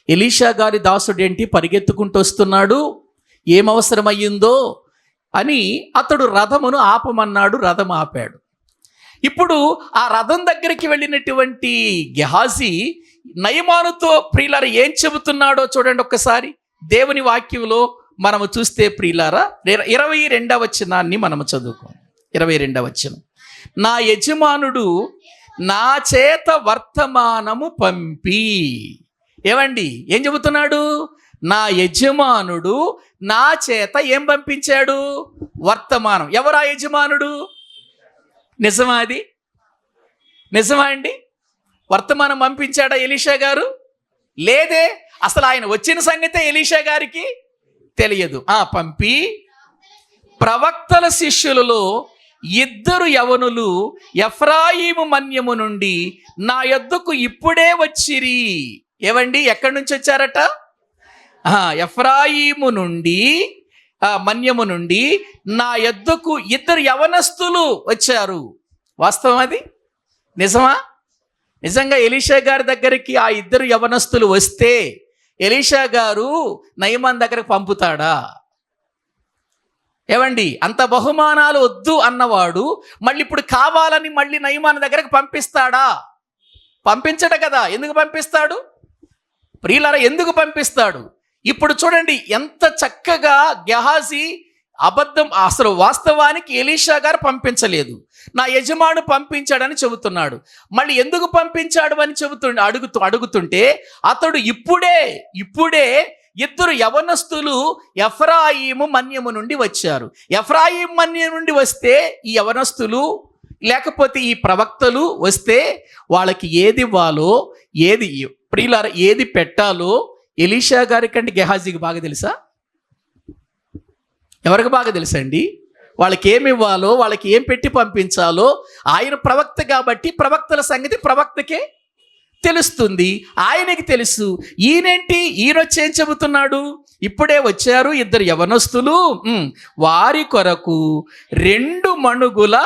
S1: ఎలీషా గారి దాసుడేంటి పరిగెత్తుకుంటూ వస్తున్నాడు, ఏమవసరమయ్యిందో అని అతడు రథమును ఆపమన్నాడు. రథం ఆపాడు. ఇప్పుడు ఆ రథం దగ్గరికి వెళ్ళినటువంటి గెహాజీ నయమానుతో ప్రియులారా ఏం చెబుతున్నాడో చూడండి ఒక్కసారి. దేవుని వాక్యంలో మనము చూస్తే ప్రియులారా 22వ వచనాన్ని మనము చదువుకోం. 22వ వచనం, నా యజమానుడు నా చేత వర్తమానము పంపి. ఏమండి, ఏం చెబుతున్నాడు? నా యజమానుడు నా చేత ఏం పంపించాడు? వర్తమానం. ఎవరా యజమానుడు? నిజమా? అది నిజమా అండి? వర్తమానం పంపించాడా ఎలీషా గారు? లేదే. అసలు ఆయన వచ్చిన సంగతే ఎలీషా గారికి తెలియదు. పంపి ప్రవక్తల శిష్యులలో 2 యవనులు ఎఫ్రాయిము మన్యము నుండి నా యొద్దకు ఇప్పుడే వచ్చిరి. ఏవండి, ఎక్కడి నుంచి వచ్చారట? ఎఫ్రాయిము నుండి, మన్యము నుండి నా యొద్దకు 2 యవనస్తులు వచ్చారు. వాస్తవం అది? నిజమా? నిజంగా ఎలీషా గారి దగ్గరికి ఆ 2 యవనస్తులు వస్తే ఎలీషా గారు నయమాన్ దగ్గరకు పంపుతాడా? ఏవండి, అంత బహుమానాలు వద్దు అన్నవాడు మళ్ళీ ఇప్పుడు కావాలని మళ్ళీ నయమాన్ దగ్గరకు పంపిస్తాడా? పంపించడు కదా. ఎందుకు పంపిస్తాడు ప్రియులారా? ఎందుకు పంపిస్తాడు? ఇప్పుడు చూడండి ఎంత చక్కగా గెహాజీ అబద్ధం, అసలు వాస్తవానికి ఎలీషా గారు పంపించలేదు, నా యజమాను పంపించాడని చెబుతున్నాడు. మళ్ళీ ఎందుకు పంపించాడు అని అడుగుతుంటే అతడు ఇప్పుడే 2 యవనస్తులు ఎఫ్రాయిము మన్యము నుండి వచ్చారు. ఎఫ్రాయిము మన్యం నుండి వస్తే ఈ యవనస్తులు లేకపోతే ఈ ప్రవక్తలు వస్తే వాళ్ళకి ఏది ఇవ్వాలో, ఏది ప్రియులారా ఏది పెట్టాలో ఎలీషా గారి కంటే గెహాజీకి బాగా తెలుసా? ఎవరికి బాగా తెలుసండి? వాళ్ళకి ఏమి ఇవ్వాలో, వాళ్ళకి ఏం పెట్టి పంపించాలో ఆయన ప్రవక్త కాబట్టి ప్రవక్తల సంగతి ప్రవక్తకే తెలుస్తుంది, ఆయనకి తెలుసు. ఈయనొచ్చి ఏం చెబుతున్నాడు? ఇప్పుడే వచ్చారు 2 యవనస్తులు, వారి కొరకు 2 మణుగుల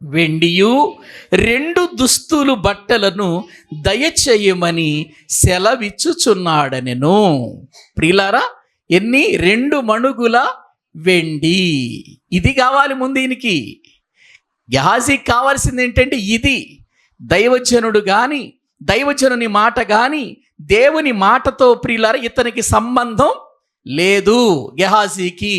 S1: వెండియు 2 దుస్తులు బట్టలను దయచేయమని సెలవిచ్చుచున్నాడనెను. ప్రియులారా, 2 మణుగుల వెండి. ఇది కావాలి ముందు ఈయనకి. గెహాజీకి కావాల్సింది ఏంటంటే ఇది. దైవజనుడు కానీ, దైవజనుని మాట కానీ, దేవుని మాటతో ప్రియులారా ఇతనికి సంబంధం లేదు. గెహాజీకి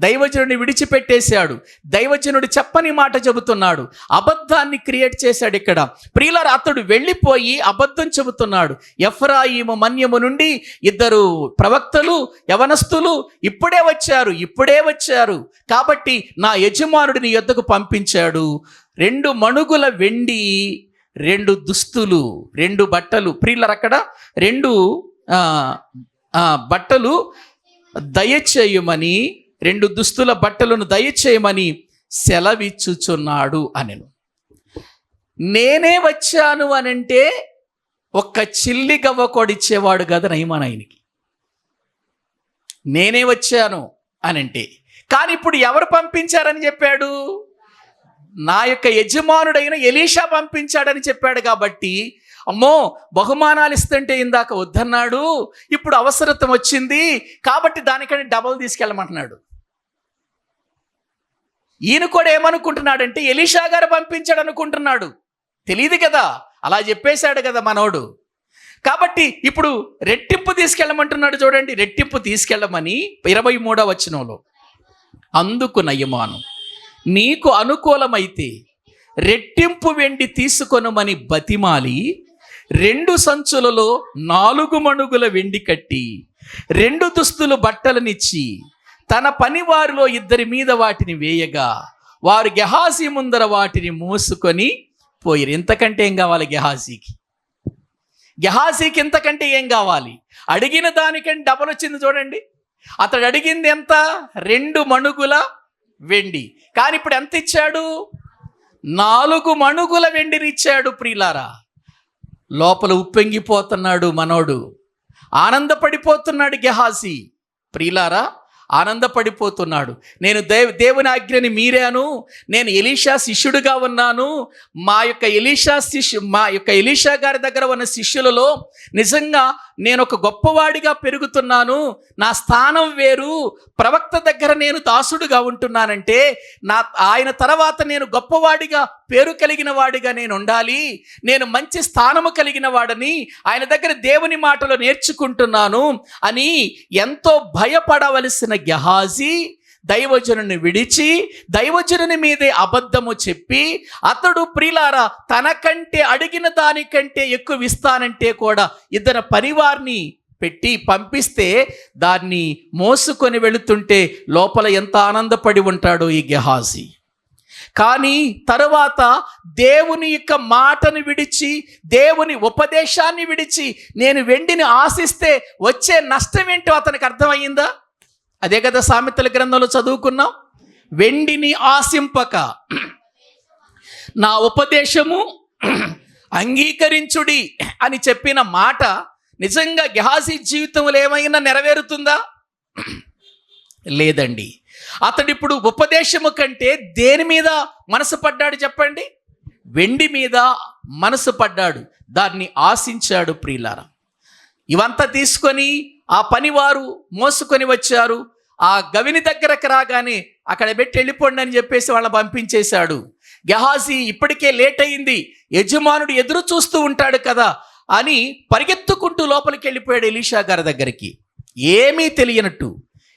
S1: దైవజనుడిని విడిచిపెట్టేశాడు. దైవజనుడు చెప్పని మాట చెబుతున్నాడు, అబద్ధాన్ని క్రియేట్ చేశాడు. ఇక్కడ ప్రియులారా అతడు వెళ్ళిపోయి అబద్ధం చెబుతున్నాడు. ఎఫ్రాయిము మన్యము నుండి 2 ప్రవక్తలు యవనస్తులు ఇప్పుడే వచ్చారు కాబట్టి నా యజమానుడిని యొద్దకు పంపించాడు. 2 మణుగుల వెండి, 2 దుస్తులు, 2 బట్టలు. ప్రియులారా అక్కడ 2 బట్టలు దయచేయమని, 2 దుస్తుల బట్టలను దయచేయమని సెలవిచ్చుచున్నాడు అనెను. నేనే వచ్చాను అనంటే ఒక్క చిల్లి గవ్వ కొడిచ్చేవాడు కదా నయమాన్ ఆయనకి. నేనే వచ్చాను అనంటే. కానీ ఇప్పుడు ఎవరు పంపించారని చెప్పాడు? నా యొక్క యజమానుడైన ఎలీషా పంపించాడని చెప్పాడు కాబట్టి, అమ్మో బహుమానాలు ఇస్తుంటే ఇందాక వద్దన్నాడు, ఇప్పుడు అవసరత వచ్చింది కాబట్టి దానికంటే డబల్ తీసుకెళ్ళమంటున్నాడు. ఈయన కూడా ఏమనుకుంటున్నాడంటే ఎలీషా గారు పంపించాడు అనుకుంటున్నాడు. తెలియదు కదా, అలా చెప్పేశాడు కదా మనోడు. కాబట్టి ఇప్పుడు రెట్టింపు తీసుకెళ్ళమంటున్నాడు. చూడండి, రెట్టింపు తీసుకెళ్ళమని 23వ వచనంలో, అందుకు నయమాను నీకు అనుకూలమైతే రెట్టింపు వెండి తీసుకొనుమని బతిమాలి 2 సంచులలో 4 మణుగుల వెండి కట్టి 2 దుస్తులు బట్టలనిచ్చి తన పనివారిలో 2 మీద వాటిని వేయగా వారు గెహాజీ ముందర వాటిని మోసుకొని పోయిరు. ఇంతకంటే ఏం కావాలి గెహాజీకి? గెహాజీకి ఇంతకంటే ఏం కావాలి? అడిగిన దానికంటే డబల్ వచ్చింది చూడండి. అతడు అడిగింది ఎంత? 2 మణుగుల వెండి. కానీ ఇప్పుడు ఎంత ఇచ్చాడు? 4 మణుగుల వెండిని ఇచ్చాడు. ప్రియులారా, లోపల ఉప్పొంగిపోతున్నాడు మనోడు, ఆనందపడిపోతున్నాడు గెహాజీ. ప్రియులారా, ఆనందపడిపోతున్నాడు. నేను దేవుని ఆజ్ఞని మీరాను, నేను ఎలీషా శిష్యుడిగా ఉన్నాను. మా యొక్క ఎలీషా గారి దగ్గర ఉన్న శిష్యులలో నిజంగా నేను ఒక గొప్పవాడిగా పెరుగుతున్నాను. నా స్థానం వేరు. ప్రవక్త దగ్గర నేను దాసుడుగా ఉంటున్నానంటే ఆయన తర్వాత నేను గొప్పవాడిగా పేరు కలిగిన వాడిగా నేను ఉండాలి. నేను మంచి స్థానము కలిగిన వాడని ఆయన దగ్గర దేవుని మాటలు నేర్చుకుంటున్నాను అని ఎంతో భయపడవలసిన గెహాజీ దైవజనుని విడిచి దైవజనుని మీదే అబద్ధము చెప్పి అతడు ప్రియులారా తనకంటే అడిగిన దానికంటే ఎక్కువ ఇస్తానంటే కూడా 2 పనివారిని పెట్టి పంపిస్తే దాన్ని మోసుకొని వెళుతుంటే లోపల ఎంత ఆనందపడి ఉంటాడో ఈ గెహాజీ. కానీ తరువాత దేవుని యొక్క మాటను విడిచి దేవుని ఉపదేశాన్ని విడిచి నేను వెండిని ఆశిస్తే వచ్చే నష్టం ఏంటో అతనికి అర్థమయ్యిందా? అదే కదా సామెతల గ్రంథంలో చదువుకున్నాం. వెండిని ఆశింపక నా ఉపదేశము అంగీకరించుడి అని చెప్పిన మాట నిజంగా గెహాజీ జీవితంలో ఏమైనా నెరవేరుతుందా? లేదండి. అతడు ఇప్పుడు ఉపదేశము కంటే దేని మీద మనసు పడ్డాడు చెప్పండి? వెండి మీద మనసు పడ్డాడు, దాన్ని ఆశించాడు. ప్రియులారా, ఇవంతా తీసుకొని ఆ పనివారు మోసుకొని వచ్చారు. ఆ గవిని దగ్గరకు రాగానే అక్కడ పెట్టి వెళ్ళిపోండి అని చెప్పేసి వాళ్ళని పంపించేశాడు. గెహాజీ ఇప్పటికే లేట్ అయింది, యజమానుడు ఎదురు చూస్తూ ఉంటాడు కదా అని పరిగెత్తుకుంటూ లోపలికి వెళ్ళిపోయాడు ఎలీషా గారి దగ్గరికి. ఏమీ తెలియనట్టు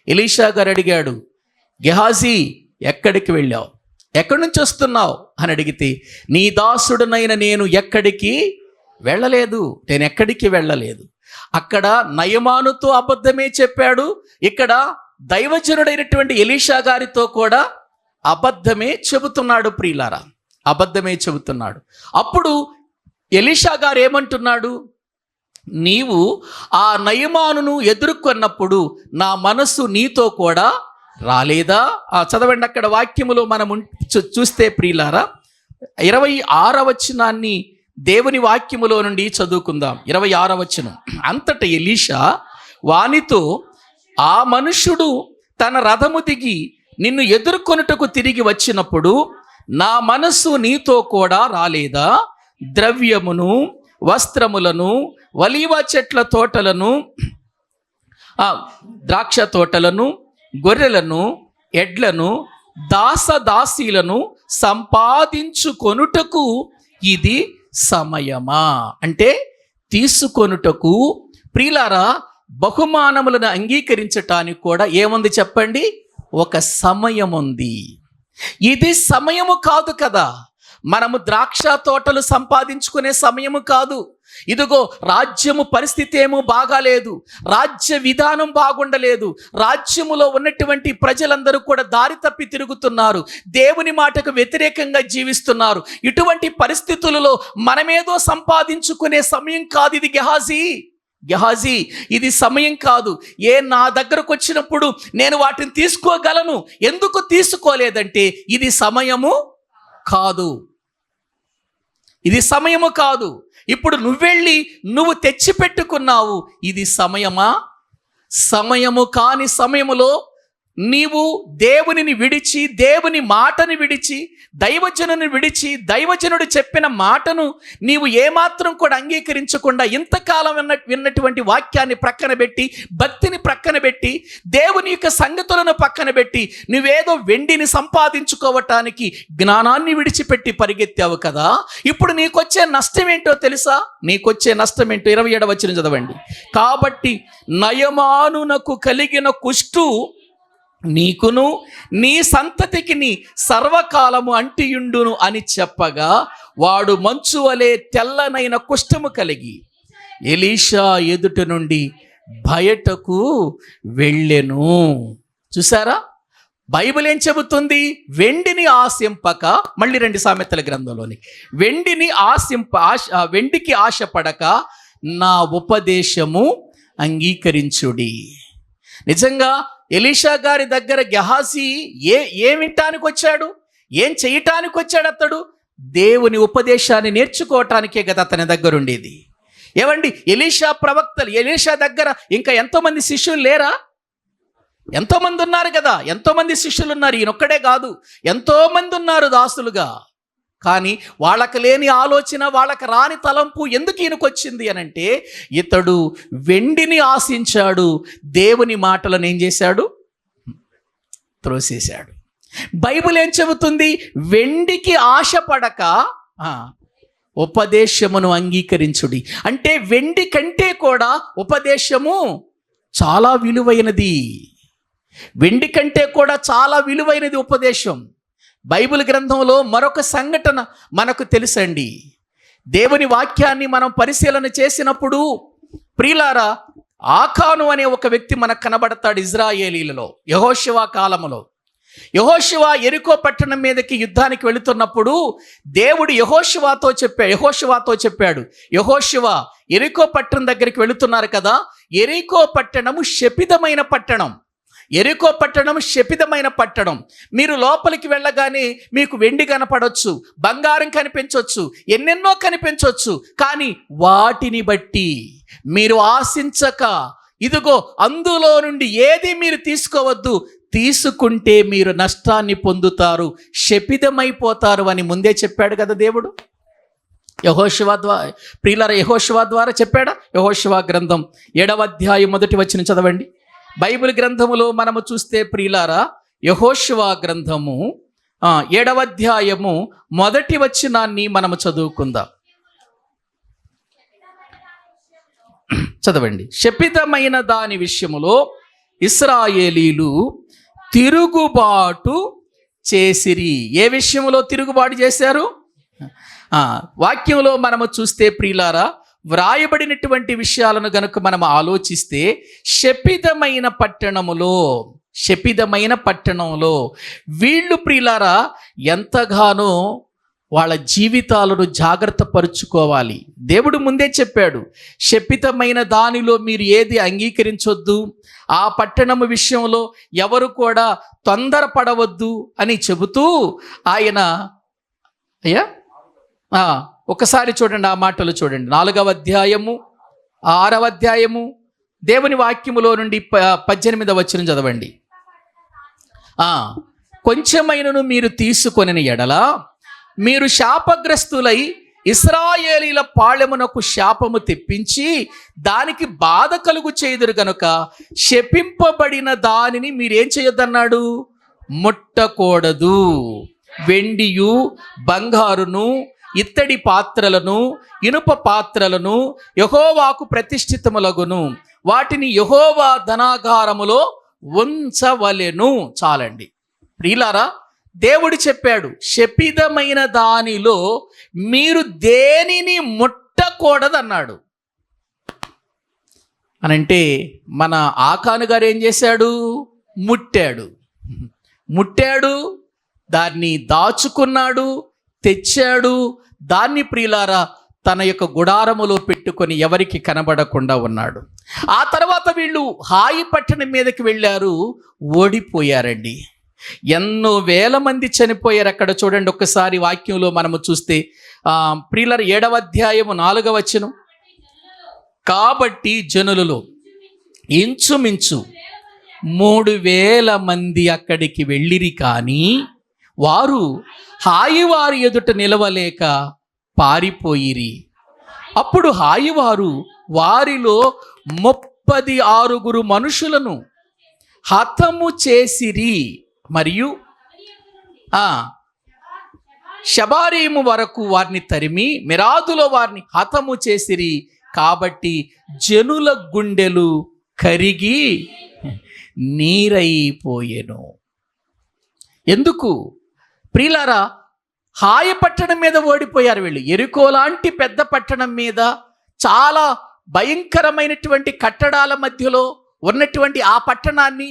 S1: ఎలీషా గారు అడిగాడు, గెహాజీ ఎక్కడికి వెళ్ళావు? ఎక్కడి నుంచి వస్తున్నావు అని అడిగితే, నీ దాసుడునైన నేను ఎక్కడికి వెళ్ళలేదు, నేను ఎక్కడికి వెళ్ళలేదు. అక్కడ నయమానుతో అబద్ధమే చెప్పాడు, ఇక్కడ దైవజనుడైనటువంటి ఎలీషా గారితో కూడా అబద్ధమే చెబుతున్నాడు. ప్రియులారా, అబద్ధమే చెబుతున్నాడు. అప్పుడు ఎలీషా గారు ఏమంటున్నాడు? నీవు ఆ నయమానును ఎదుర్కొన్నప్పుడు నా మనసు నీతో కూడా రాలేదా? చదవండి, అక్కడ వాక్యములో మనం చూస్తే ప్రియులారా 26వ వచనాన్ని దేవుని వాక్యములో నుండి చదువుకుందాం. 26వ వచనం. అంతట ఎలీషా వానితో, ఆ మనుష్యుడు తన రథము దిగి నిన్ను ఎదుర్కొనుటకు తిరిగి వచ్చినప్పుడు నా మనస్సు నీతో కూడా రాలేదా? ద్రవ్యమును వస్త్రములను ఒలీవ చెట్ల తోటలను ద్రాక్ష తోటలను గొర్రెలను ఎడ్లను దాసదాసీలను సంపాదించుకొనుటకు ఇది సమయమా? అంటే తీసుకొనుటకు ప్రియులారా బహుమానములను అంగీకరించటానికి కూడా ఏముంది చెప్పండి? ఒక సమయం ఉంది. ఇది సమయము కాదు కదా, మనము ద్రాక్ష తోటలు సంపాదించుకునే సమయము కాదు. ఇదిగో రాజ్యము పరిస్థితి ఏమో బాగాలేదు, రాజ్య విధానం బాగుండలేదు, రాజ్యములో ఉన్నటువంటి ప్రజలందరూ కూడా దారి తప్పి తిరుగుతున్నారు, దేవుని మాటకు వ్యతిరేకంగా జీవిస్తున్నారు. ఇటువంటి పరిస్థితులలో మనమేదో సంపాదించుకునే సమయం కాదు ఇది. గెహాజీ ఇది సమయం కాదు. నా దగ్గరకు వచ్చినప్పుడు నేను వాటిని తీసుకోగలను, ఎందుకు తీసుకోలేదంటే ఇది సమయము కాదు, ఇది సమయము కాదు. ఇప్పుడు నువ్వెళ్ళి నువ్వు తెచ్చిపెట్టుకున్నావు, ఇది సమయమా? సమయము కాని సమయములో నీవు దేవునిని విడిచి, దేవుని మాటను విడిచి, దైవజనుని విడిచి, దైవజనుడు చెప్పిన మాటను నీవు ఏమాత్రం కూడా అంగీకరించకుండా ఇంతకాలం విన్నటువంటి వాక్యాన్ని ప్రక్కన పెట్టి, భక్తిని ప్రక్కన పెట్టి, దేవుని యొక్క సంగతులను పక్కన పెట్టి నువ్వేదో వెండిని సంపాదించుకోవటానికి జ్ఞానాన్ని విడిచిపెట్టి పరిగెత్తావు కదా. ఇప్పుడు నీకొచ్చే నష్టం ఏంటో తెలుసా? నీకొచ్చే నష్టం ఏంటో 27వ వచనం చదవండి. కాబట్టి నయమానునకు కలిగిన కుష్టు నీకును నీ సంతతికి సర్వకాలము అంటియుండును అని చెప్పగా వాడు మంచు వలె తెల్లనైన కుష్ఠము కలిగి ఎలీషా ఎదుట నుండి బయటకు వెళ్ళెను. చూసారా, బైబిల్ ఏం చెబుతుంది? వెండిని ఆశింపక, మళ్ళీ 2 సామెతల గ్రంథంలోని, వెండికి ఆశపడక నా ఉపదేశము అంగీకరించుడి. నిజంగా ఎలీషా గారి దగ్గర గెహాజీ ఏం వినటానికి వచ్చాడు? ఏం చేయటానికి వచ్చాడు? అతడు దేవుని ఉపదేశాన్ని నేర్చుకోవటానికే కదా అతని దగ్గర ఉండేది. ఏమండి, ఎలీషా దగ్గర ఇంకా ఎంతోమంది శిష్యులు లేరా? ఎంతోమంది ఉన్నారు కదా, ఎంతోమంది శిష్యులు ఉన్నారు. ఈయనొక్కడే కాదు, ఎంతోమంది ఉన్నారు దాసులుగా. కానీ వాళ్ళకి లేని ఆలోచన, వాళ్ళకి రాని తలంపు ఎందుకు ఈయనకు వచ్చింది అనంటే, ఇతడు వెండిని ఆశించాడు, దేవుని మాటలను ఏం చేశాడు? త్రోసేశాడు. బైబిల్ ఏం చెబుతుంది? వెండికి ఆశపడక ఉపదేశమును అంగీకరించుడి. అంటే వెండి కంటే కూడా ఉపదేశము చాలా విలువైనది. వెండి కంటే కూడా చాలా విలువైనది ఉపదేశం. బైబిల్ గ్రంథంలో మరొక సంఘటన మనకు తెలుసండి. దేవుని వాక్యాన్ని మనం పరిశీలన చేసినప్పుడు ప్రియులారా, ఆకాను అనే ఒక వ్యక్తి మనకు కనబడతాడు ఇజ్రాయేలీలలో యెహోషువ కాలములో. యెహోషువ యెరికో పట్టణం మీదకి యుద్ధానికి వెళుతున్నప్పుడు దేవుడు యెహోషువతో చెప్పాడు, యెహోషువ యెరికో పట్టణం దగ్గరికి వెళుతున్నారు కదా, యెరికో పట్టణము శపితమైన పట్టణం. యెరికో పట్టణం శపితమైన పట్టణం. మీరు లోపలికి వెళ్ళగానే మీకు వెండి కనపడవచ్చు, బంగారం కనిపించవచ్చు, ఎన్నెన్నో కనిపించవచ్చు. కానీ వాటిని బట్టి మీరు ఆశించక, ఇదిగో అందులో నుండి ఏది మీరు తీసుకోవద్దు, తీసుకుంటే మీరు నష్టాన్ని పొందుతారు, శపితమైపోతారు అని ముందే చెప్పాడు కదా దేవుడు. యెహోషువ ద్వారా చెప్పాడా? యెహోషువ గ్రంథం 7వ అధ్యాయం 1వ వచనం చదవండి. బైబిల్ గ్రంథములో మనము చూస్తే ప్రియులారా, యెహోషువ గ్రంథము 7వ అధ్యాయము 1వ వచనాన్ని మనము చదువుకుందాం. చదవండి. శపితమైన దాని విషయములో ఇశ్రాయేలీలు తిరుగుబాటు చేసిరి. ఏ విషయంలో తిరుగుబాటు చేశారు? వాక్యంలో మనము చూస్తే ప్రియులారా, వ్రాయబడినటువంటి విషయాలను గనుక మనం ఆలోచిస్తే శపితమైన పట్టణంలో వీళ్ళు ప్రియులారా ఎంతగానో వాళ్ళ జీవితాలను జాగ్రత్త పరుచుకోవాలి. దేవుడు ముందే చెప్పాడు, శపితమైన దానిలో మీరు ఏది అంగీకరించొద్దు, ఆ పట్టణము విషయంలో ఎవరు కూడా తొందరపడవద్దు అని చెబుతూ ఆయన ఒకసారి చూడండి, ఆ మాటలు చూడండి. 4వ అధ్యాయము 6వ అధ్యాయము దేవుని వాక్యములో నుండి 18వ వచనం చదవండి. కొంచెమైనను మీరు తీసుకొనిన ఎడల మీరు శాపగ్రస్తులై ఇశ్రాయేలీల పాళెమునకు శాపము తెప్పించి దానికి బాధ కలుగు చేయుదురు గనుక శపింపబడిన దానిని మీరేం చేయొద్దన్నాడు? ముట్టకూడదు. వెండియు బంగారును ఇత్తడి పాత్రలను ఇనుప పాత్రలను యెహోవాకు ప్రతిష్ఠితములగును, వాటిని యెహోవా ధనాగారములో ఉంచవలెను. చాలండి ప్రియులారా, దేవుడు చెప్పాడు శపితమైన దానిలో మీరు దేనిని ముట్టకూడదన్నాడు. అనంటే మన ఆకాను గారు ఏం చేశాడు? ముట్టాడు, దాన్ని దాచుకున్నాడు, తెచ్చాడు. దాన్ని ప్రియులారా తన యొక్క గుడారములో పెట్టుకొని ఎవరికి కనబడకుండా ఉన్నాడు. ఆ తర్వాత వీళ్ళు హాయి పట్టణం మీదకి వెళ్ళారు, ఓడిపోయారండి. ఎన్నో వేల మంది చనిపోయారు అక్కడ. చూడండి ఒక్కసారి వాక్యంలో మనము చూస్తే ప్రియులారా 7వ అధ్యాయము 4వ వచనం. కాబట్టి జనులలో ఇంచుమించు 3,000 మంది అక్కడికి వెళ్ళిరి, కానీ వారు హాయివారి ఎదుట నిలవలేక పారిపోయిరి. అప్పుడు హాయివారు వారిలో 36 మనుషులను హతము చేసిరి, మరియు షబారీము వరకు వారిని తరిమి మిరాదులో వారిని హతము చేసిరి. కాబట్టి జనుల గుండెలు కరిగి నీరైపోయెను. ఎందుకు ప్రియులారా? హాయి పట్టణం మీద ఓడిపోయారు వీళ్ళు. యెరికో లాంటి పెద్ద పట్టణం మీద, చాలా భయంకరమైనటువంటి కట్టడాల మధ్యలో ఉన్నటువంటి ఆ పట్టణాన్ని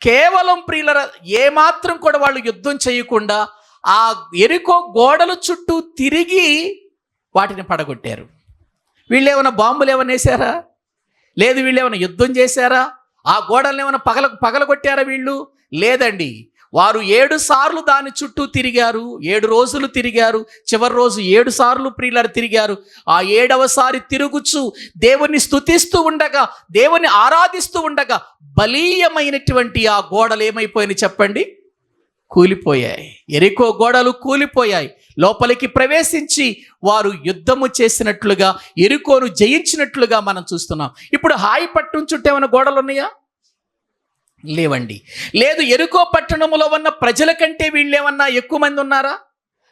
S1: కేవలం ప్రియులారా ఏమాత్రం కూడా వాళ్ళు యుద్ధం చేయకుండా ఆ యెరికో గోడల చుట్టూ తిరిగి వాటిని పడగొట్టారు. వీళ్ళు ఏమైనా బాంబులు ఏమైనా వేసారా? లేదు. వీళ్ళు ఏమైనా యుద్ధం చేశారా? ఆ గోడలను ఏమైనా పగలగొట్టారా వీళ్ళు? లేదండి. వారు 7 సార్లు దాని చుట్టూ తిరిగారు. 7 రోజులు తిరిగారు. చివరి రోజు 7 సార్లు ప్రియులారా తిరిగారు. ఆ 7వ సారి తిరుగుచు దేవుని స్తుతిస్తూ ఉండగా, దేవుని ఆరాధిస్తూ ఉండగా బలీయమైనటువంటి ఆ గోడలు ఏమైపోయినాయి చెప్పండి? కూలిపోయాయి. యెరికో గోడలు కూలిపోయాయి. లోపలికి ప్రవేశించి వారు యుద్ధము చేసినట్లుగా, యెరికోను జయించినట్లుగా మనం చూస్తున్నాం. ఇప్పుడు హాయి పట్టణం చుట్టూ ఏమైనా గోడలు ఉన్నాయా? లేవండి. లేదు. యెరికో పట్టణములో ఉన్న ప్రజల కంటే వీళ్ళేమన్నా ఎక్కువ మంది ఉన్నారా?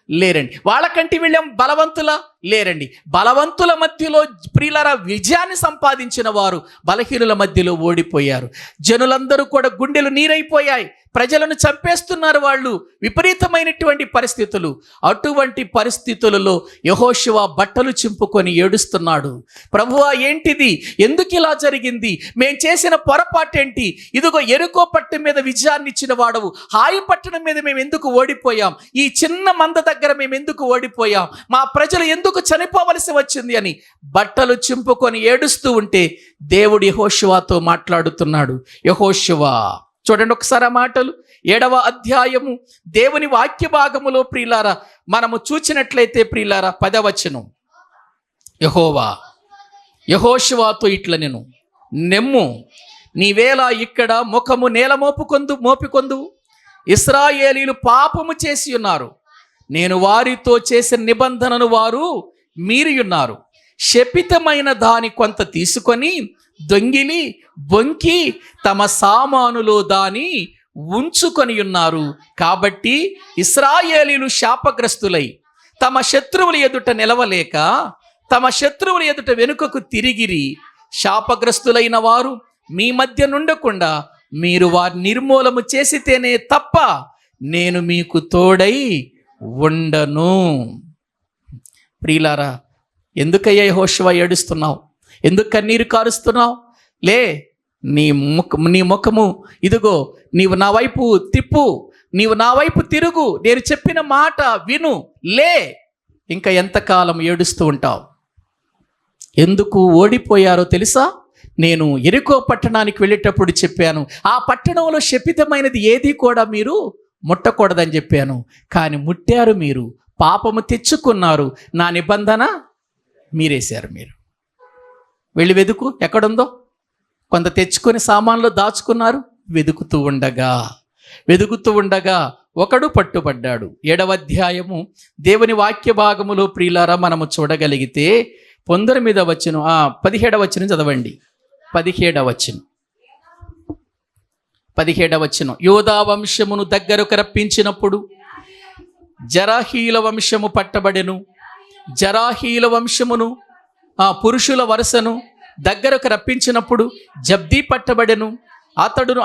S1: లేరండి. వాళ్ళకంటే వీళ్ళేం బలవంతులా? లేరండి. బలవంతుల మధ్యలో ప్రియులారా విజయాన్ని సంపాదించిన వారు బలహీనుల మధ్యలో ఓడిపోయారు. జనులందరూ కూడా గుండెలు నీరైపోయాయి. ప్రజలను చంపేస్తున్నారు వాళ్ళు. విపరీతమైనటువంటి పరిస్థితులు. అటువంటి పరిస్థితులలో యెహోషువ బట్టలు చింపుకొని ఏడుస్తున్నాడు. ప్రభువా, ఏంటిది? ఎందుకు ఇలా జరిగింది? మేం చేసిన పొరపాటేంటి? ఇదిగో యెరికో పట్టణం మీద విజయాన్ని ఇచ్చిన వాడవు, హాయి పట్టణం మీద మేము ఎందుకు ఓడిపోయాం? ఈ చిన్న మంద దగ్గర మేము ఎందుకు ఓడిపోయాం? మా ప్రజలు ఎందుకు చనిపోవలసి వచ్చింది అని బట్టలు చింపుకొని ఏడుస్తూ ఉంటే దేవుడు యెహోషువతో మాట్లాడుతున్నాడు. యెహోషువ, చూడండి ఒకసారి ఆ మాటలు. 7వ అధ్యాయము దేవుని వాక్య భాగములో ప్రియులారా మనము చూచినట్లయితే ప్రియులారా 10వ వచనం. యెహోవా యెహోషువతో ఇట్ల నేను నెమ్ము, నీవేళ ఇక్కడ ముఖము నేల మోపికొందు. ఇశ్రాయేలీయులు పాపము చేసి ఉన్నారు. నేను వారితో చేసిన నిబంధనను వారు మీరియున్నారు. శపితమైన దాని కొంత తీసుకొని దొంగిలి బొంకి తమ సామానులో దాని ఉంచుకొని ఉన్నారు. కాబట్టి ఇశ్రాయేలీయులు శాపగ్రస్తులై తమ శత్రువుల ఎదుట నిలవలేక తమ శత్రువుల ఎదుట వెనుకకు తిరిగిరి. శాపగ్రస్తులైన వారు మీ మధ్య నుండకుండా మీరు వారిని నిర్మూలము చేసితేనే తప్ప నేను మీకు తోడై ఉండను. ప్రియులారా, ఎందుకయ్యా యెహోషువ ఏడుస్తున్నావు? ఎందుకు కన్నీరు కారుస్తున్నావు? లే, నీ ముఖము ఇదిగో, నీవు నా వైపు తిప్పు, నీవు నా వైపు తిరుగు, నేను చెప్పిన మాట విను, లే. ఇంకా ఎంతకాలం ఏడుస్తూ ఉంటావు? ఎందుకు ఓడిపోయారో తెలుసా? నేను యెరికో పట్టణానికి వెళ్ళేటప్పుడు చెప్పాను, ఆ పట్టణంలో శపితమైనది ఏది కూడా మీరు ముట్టకూడదని చెప్పాను. కానీ ముట్టారు మీరు, పాపము తెచ్చుకున్నారు, నా నిబంధన మీరేశారు. మీరు వెళ్ళి వెతుకు, ఎక్కడుందో. కొంత తెచ్చుకొని సామాన్లు దాచుకున్నారు. వెతుకుతూ ఉండగా ఒకడు పట్టుబడ్డాడు. 7వ అధ్యాయము దేవుని వాక్య భాగములో ప్రియులారా మనము చూడగలిగితే 19వ వచనం 17వ వచనం చదవండి. 17వ వచనం. యోధా వంశమును దగ్గరకు రప్పించినప్పుడు జరాహీల వంశము పట్టబడెను. జరాహీల వంశమును పురుషుల వరుసను దగ్గరకు రప్పించినప్పుడు జబ్దీ పట్టబడెను.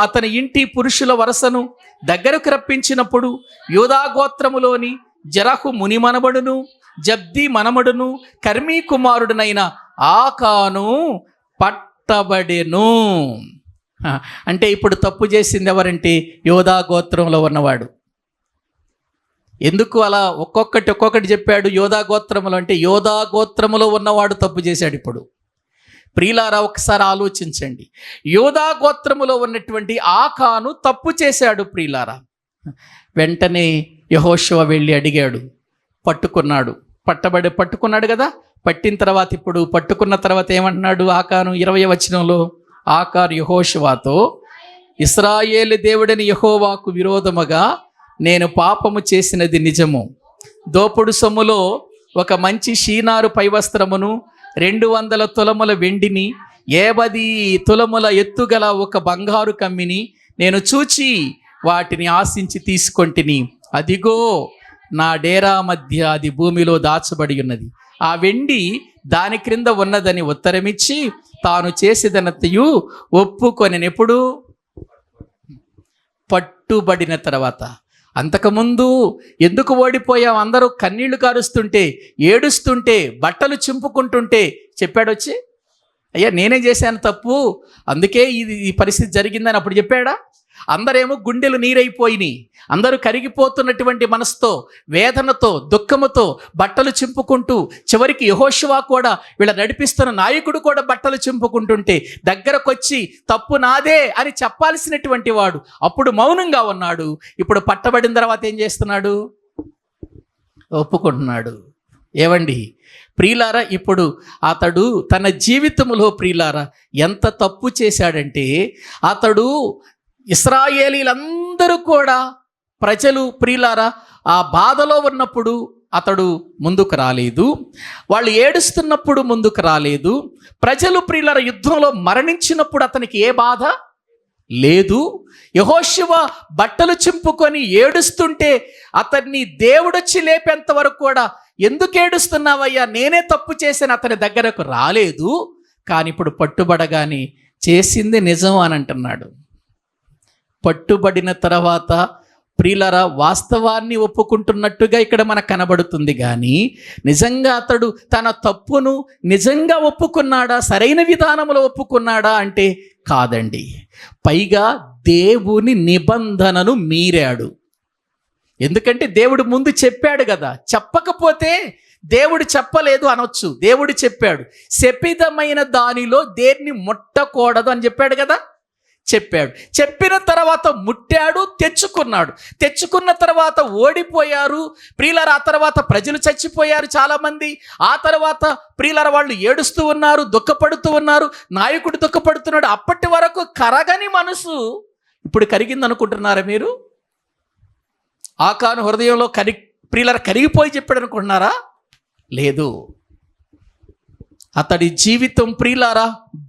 S1: అతని ఇంటి పురుషుల వరుసను దగ్గరకు రప్పించినప్పుడు యోధా గోత్రములోని జరహు ముని మనవడును జబ్దీ మనమడును కర్మీ కుమారుడునైన ఆకాను పట్టబడెను. అంటే ఇప్పుడు తప్పు చేసింది ఎవరంటే యోధా గోత్రంలో ఉన్నవాడు. ఎందుకు అలా ఒక్కొక్కటి చెప్పాడు? యోధా గోత్రములు అంటే యోధా గోత్రములో ఉన్నవాడు తప్పు చేశాడు. ఇప్పుడు ప్రియులారా ఒకసారి ఆలోచించండి. యోధా గోత్రములో ఉన్నటువంటి ఆకాను తప్పు చేశాడు ప్రియులారా. వెంటనే యెహోషువ వెళ్ళి అడిగాడు, పట్టుకున్నాడు కదా. పట్టిన తర్వాత ఇప్పుడు పట్టుకున్న తర్వాత ఏమంటున్నాడు ఆకాను? 20వ వచనంలో ఆకాను యెహోషువతో, ఇశ్రాయేలు దేవుడని యెహోవాకు విరోధముగా నేను పాపము చేసినది నిజము. దోపుడు సొమ్ములో ఒక మంచి షీనారు పైవస్త్రమును 200 తులముల వెండిని 50 తులముల ఎత్తుగల ఒక బంగారు కమ్మిని నేను చూచి వాటిని ఆశించి తీసుకొంటిని. అదిగో నా డేరా మధ్య అది భూమిలో దాచబడి ఉన్నది. ఆ వెండి దాని క్రింద ఉన్నదని ఉత్తరమిచ్చి తాను చేసేదనతయు ఒప్పుకొనెను. ఎప్పుడు? పట్టుబడిన తర్వాత. అంతకుముందు ఎందుకు ఓడిపోయాం, అందరూ కన్నీళ్లు కారుస్తుంటే, ఏడుస్తుంటే, బట్టలు చింపుకుంటుంటే చెప్పాడు వచ్చి, అయ్యా నేనే చేశాను తప్పు, అందుకే ఈ పరిస్థితి జరిగిందని అప్పుడు చెప్పాడా? అందరేమో గుండెలు నీరైపోయినాయి, అందరూ కరిగిపోతున్నటువంటి మనసుతో, వేదనతో, దుఃఖముతో బట్టలు చింపుకుంటూ, చివరికి యెహోషువ కూడా, వీళ్ళ నడిపిస్తున్న నాయకుడు కూడా బట్టలు చింపుకుంటుంటే దగ్గరకొచ్చి తప్పు నాదే అని చెప్పాల్సినటువంటి వాడు అప్పుడు మౌనంగా ఉన్నాడు. ఇప్పుడు పట్టబడిన తర్వాత ఏం చేస్తున్నాడు? ఒప్పుకుంటున్నాడు. ఏవండి ప్రియులారా, ఇప్పుడు అతడు తన జీవితంలో ప్రియులారా ఎంత తప్పు చేశాడంటే, అతడు ఇశ్రాయేలీలందరూ కూడా ప్రజలు ప్రియులారా ఆ బాధలో ఉన్నప్పుడు అతడు ముందుకు రాలేదు, వాళ్ళు ఏడుస్తున్నప్పుడు ముందుకు రాలేదు, ప్రజలు ప్రియులారా యుద్ధంలో మరణించినప్పుడు అతనికి ఏ బాధ లేదు. యెహోషువ బట్టలు చింపుకొని ఏడుస్తుంటే అతన్ని దేవుడొచ్చి లేపేంత వరకు కూడా ఎందుకు ఏడుస్తున్నావయ్యా, నేనే తప్పు చేశాను అతని దగ్గరకు రాలేదు. కానీ ఇప్పుడు పట్టుబడగానే చేసింది నిజం అని అంటున్నాడు. పట్టుబడిన తర్వాత ప్రియులారా వాస్తవాన్ని ఒప్పుకుంటున్నట్టుగా ఇక్కడ మనకు కనబడుతుంది. కానీ నిజంగా అతడు తన తప్పును నిజంగా ఒప్పుకున్నాడా, సరైన విధానంలో ఒప్పుకున్నాడా అంటే కాదండి. పైగా దేవుని నిబంధనను మీరాడు. ఎందుకంటే దేవుడు ముందు చెప్పాడు కదా, చెప్పకపోతే దేవుడు చెప్పలేదు అనొచ్చు, దేవుడు చెప్పాడు. శపితమైన దానిలో దేన్ని ముట్టకూడదు అని చెప్పాడు కదా, చెప్పాడు. చెప్పిన తర్వాత ముట్టాడు, తెచ్చుకున్నాడు. తెచ్చుకున్న తర్వాత ఓడిపోయారు ప్రియులారా. ఆ తర్వాత ప్రజలు చచ్చిపోయారు చాలామంది. ఆ తర్వాత ప్రియులారా వాళ్ళు ఏడుస్తూ ఉన్నారు, దుఃఖపడుతూ ఉన్నారు, నాయకుడు దుఃఖపడుతున్నాడు. అప్పటి వరకు కరగని మనసు ఇప్పుడు కరిగింది అనుకుంటున్నారా మీరు? ఆకాను హృదయంలో ప్రియులారా కరిగిపోయి చెప్పాడు అనుకుంటున్నారా? లేదు. అతడి జీవితం ప్రియులారా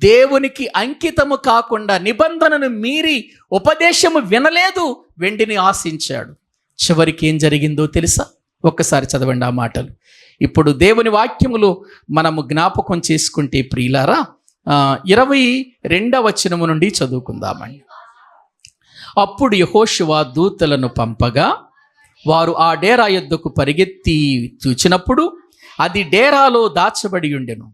S1: దేవునికి అంకితము కాకుండా, నిబంధనను మీరి ఉపదేశము వినలేదు, వెండిని ఆశించాడు. చివరికి ఏం జరిగిందో తెలుసా? ఒక్కసారి చదవండి ఆ మాటలు. ఇప్పుడు దేవుని వాక్యములు మనము జ్ఞాపకం చేసుకుంటే ప్రియులారా 22వ వచనము నుండి చదువుకుందామండి. అప్పుడు యెహోషువ దూతలను పంపగా వారు ఆ డేరా యొద్దకు పరిగెత్తి చూచినప్పుడు అది డేరాలో దాచబడి ఉండెను,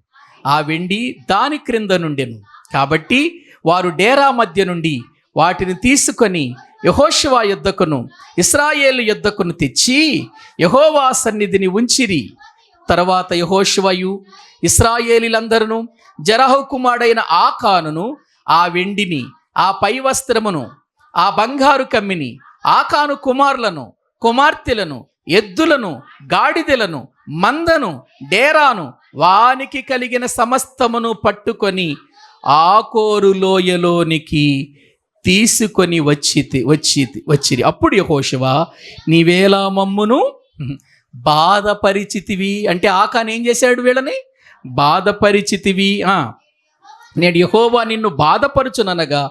S1: ఆ వెండి దాని క్రింద నుండెను. కాబట్టి వారు డేరా మధ్య నుండి వాటిని తీసుకొని యెహోషువ యొద్దకును ఇశ్రాయేలు యొద్దకును తెచ్చి యెహోవా సన్నిధిని ఉంచిరి. తర్వాత యెహోషువయు ఇశ్రాయేలీలందరూ జెరహు కుమారుడైన ఆకానును, ఆ వెండిని, ఆ పై వస్త్రమును, ఆ బంగారు కమ్మిని, ఆకాను కుమారులను, కుమార్తెలను, ఎద్దులను, గాడిదలను, మందను, డేరాను, వానికి కలిగిన సమస్తమును పట్టుకొని ఆకోరు లోయలోనికి తీసుకొని వచ్చిరి. అప్పుడు యెహోషువ నీవేలా మమ్మును బాధపరిచితివి అంటే, ఆకాను ఏం చేశాడు? వీళ్ళని బాధపరిచితివి. నేడు యెహోవా నిన్ను బాధపరుచుననగా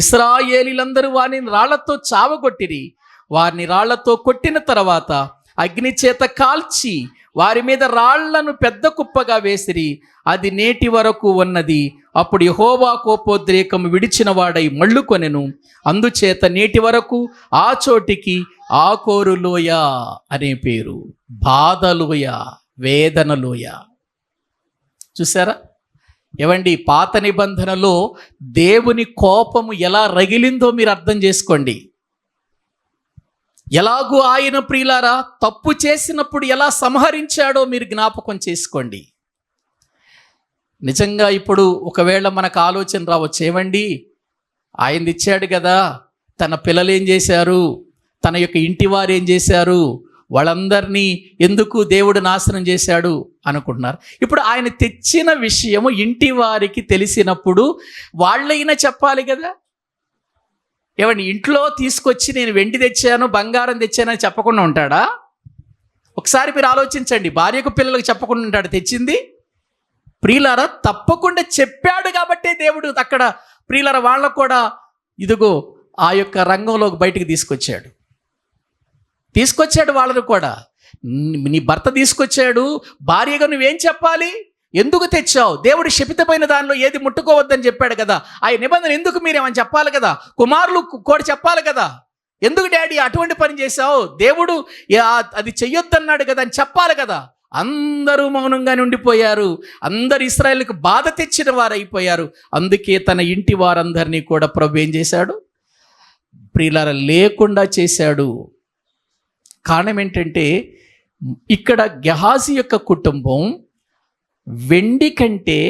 S1: ఇశ్రాయేలీలందరూ వారిని రాళ్లతో చావగొట్టిరి. వారిని రాళ్లతో కొట్టిన తర్వాత అగ్ని చేత కాల్చి వారి మీద రాళ్లను పెద్ద కుప్పగా వేసిరి. అది నేటి వరకు ఉన్నది. అప్పుడు యెహోవా కోపోద్రేకము విడిచిన వాడై మళ్ళుకొనెను. అందుచేత నేటి వరకు ఆ చోటికి ఆకోరు లోయ అనే పేరు. బాధలోయ, వేదనలోయ. చూసారా ఏవండి? పాత నిబంధనలో దేవుని కోపము ఎలా రగిలిందో మీరు అర్థం చేసుకోండి. ఎలాగూ ఆయన ప్రియులారా తప్పు చేసినప్పుడు ఎలా సంహరించాడో మీరు జ్ఞాపకం చేసుకోండి. నిజంగా ఇప్పుడు ఒకవేళ మనకు ఆలోచన రావచ్చు, ఏమండి ఆయన ఇచ్చాడు కదా, తన పిల్లలు ఏం చేశారు, తన యొక్క ఇంటి వారు ఏం చేశారు, వాళ్ళందరినీ ఎందుకు దేవుడు నాశనం చేశాడు అనుకుంటున్నారు. ఇప్పుడు ఆయన తెచ్చిన విషయము ఇంటి వారికి తెలిసినప్పుడు వాళ్ళైనా చెప్పాలి కదా. ఏమండి ఇంట్లో తీసుకొచ్చి నేను వెండి తెచ్చాను, బంగారం తెచ్చానని చెప్పకుండా ఉంటాడా? ఒకసారి మీరు ఆలోచించండి. భార్యకు పిల్లలకు చెప్పకుండా ఉంటాడు తెచ్చింది? ప్రియులారా తప్పకుండా చెప్పాడు కాబట్టే దేవుడు అక్కడ ప్రియులారా వాళ్ళకు కూడా ఇదిగో ఆ యొక్క రంగంలోకి బయటికి తీసుకొచ్చాడు వాళ్ళను కూడా. నీ భర్త తీసుకొచ్చాడు, భార్యగా నువ్వేం చెప్పాలి? ఎందుకు తెచ్చావు? దేవుడు శపితమైన దానిలో ఏది ముట్టుకోవద్దని చెప్పాడు కదా. ఆ నిబంధన ఎందుకు మీరేమని చెప్పాలి కదా. కుమారులు కూడా చెప్పాలి కదా. ఎందుకు డాడీ అటువంటి పని చేశావు, దేవుడు అది చెయ్యొద్దన్నాడు కదా అని చెప్పాలి కదా. అందరూ మౌనంగానే ఉండిపోయారు. అందరు ఇశ్రాయేలుకు బాధ తెచ్చిన వారు అయిపోయారు. అందుకే తన ఇంటి వారందరినీ కూడా ప్రభు ఏం చేశాడు, ప్రియులారా, లేకుండా చేశాడు. కారణం ఏంటంటే ఇక్కడ గెహాజీ యొక్క కుటుంబం వెండి కంటే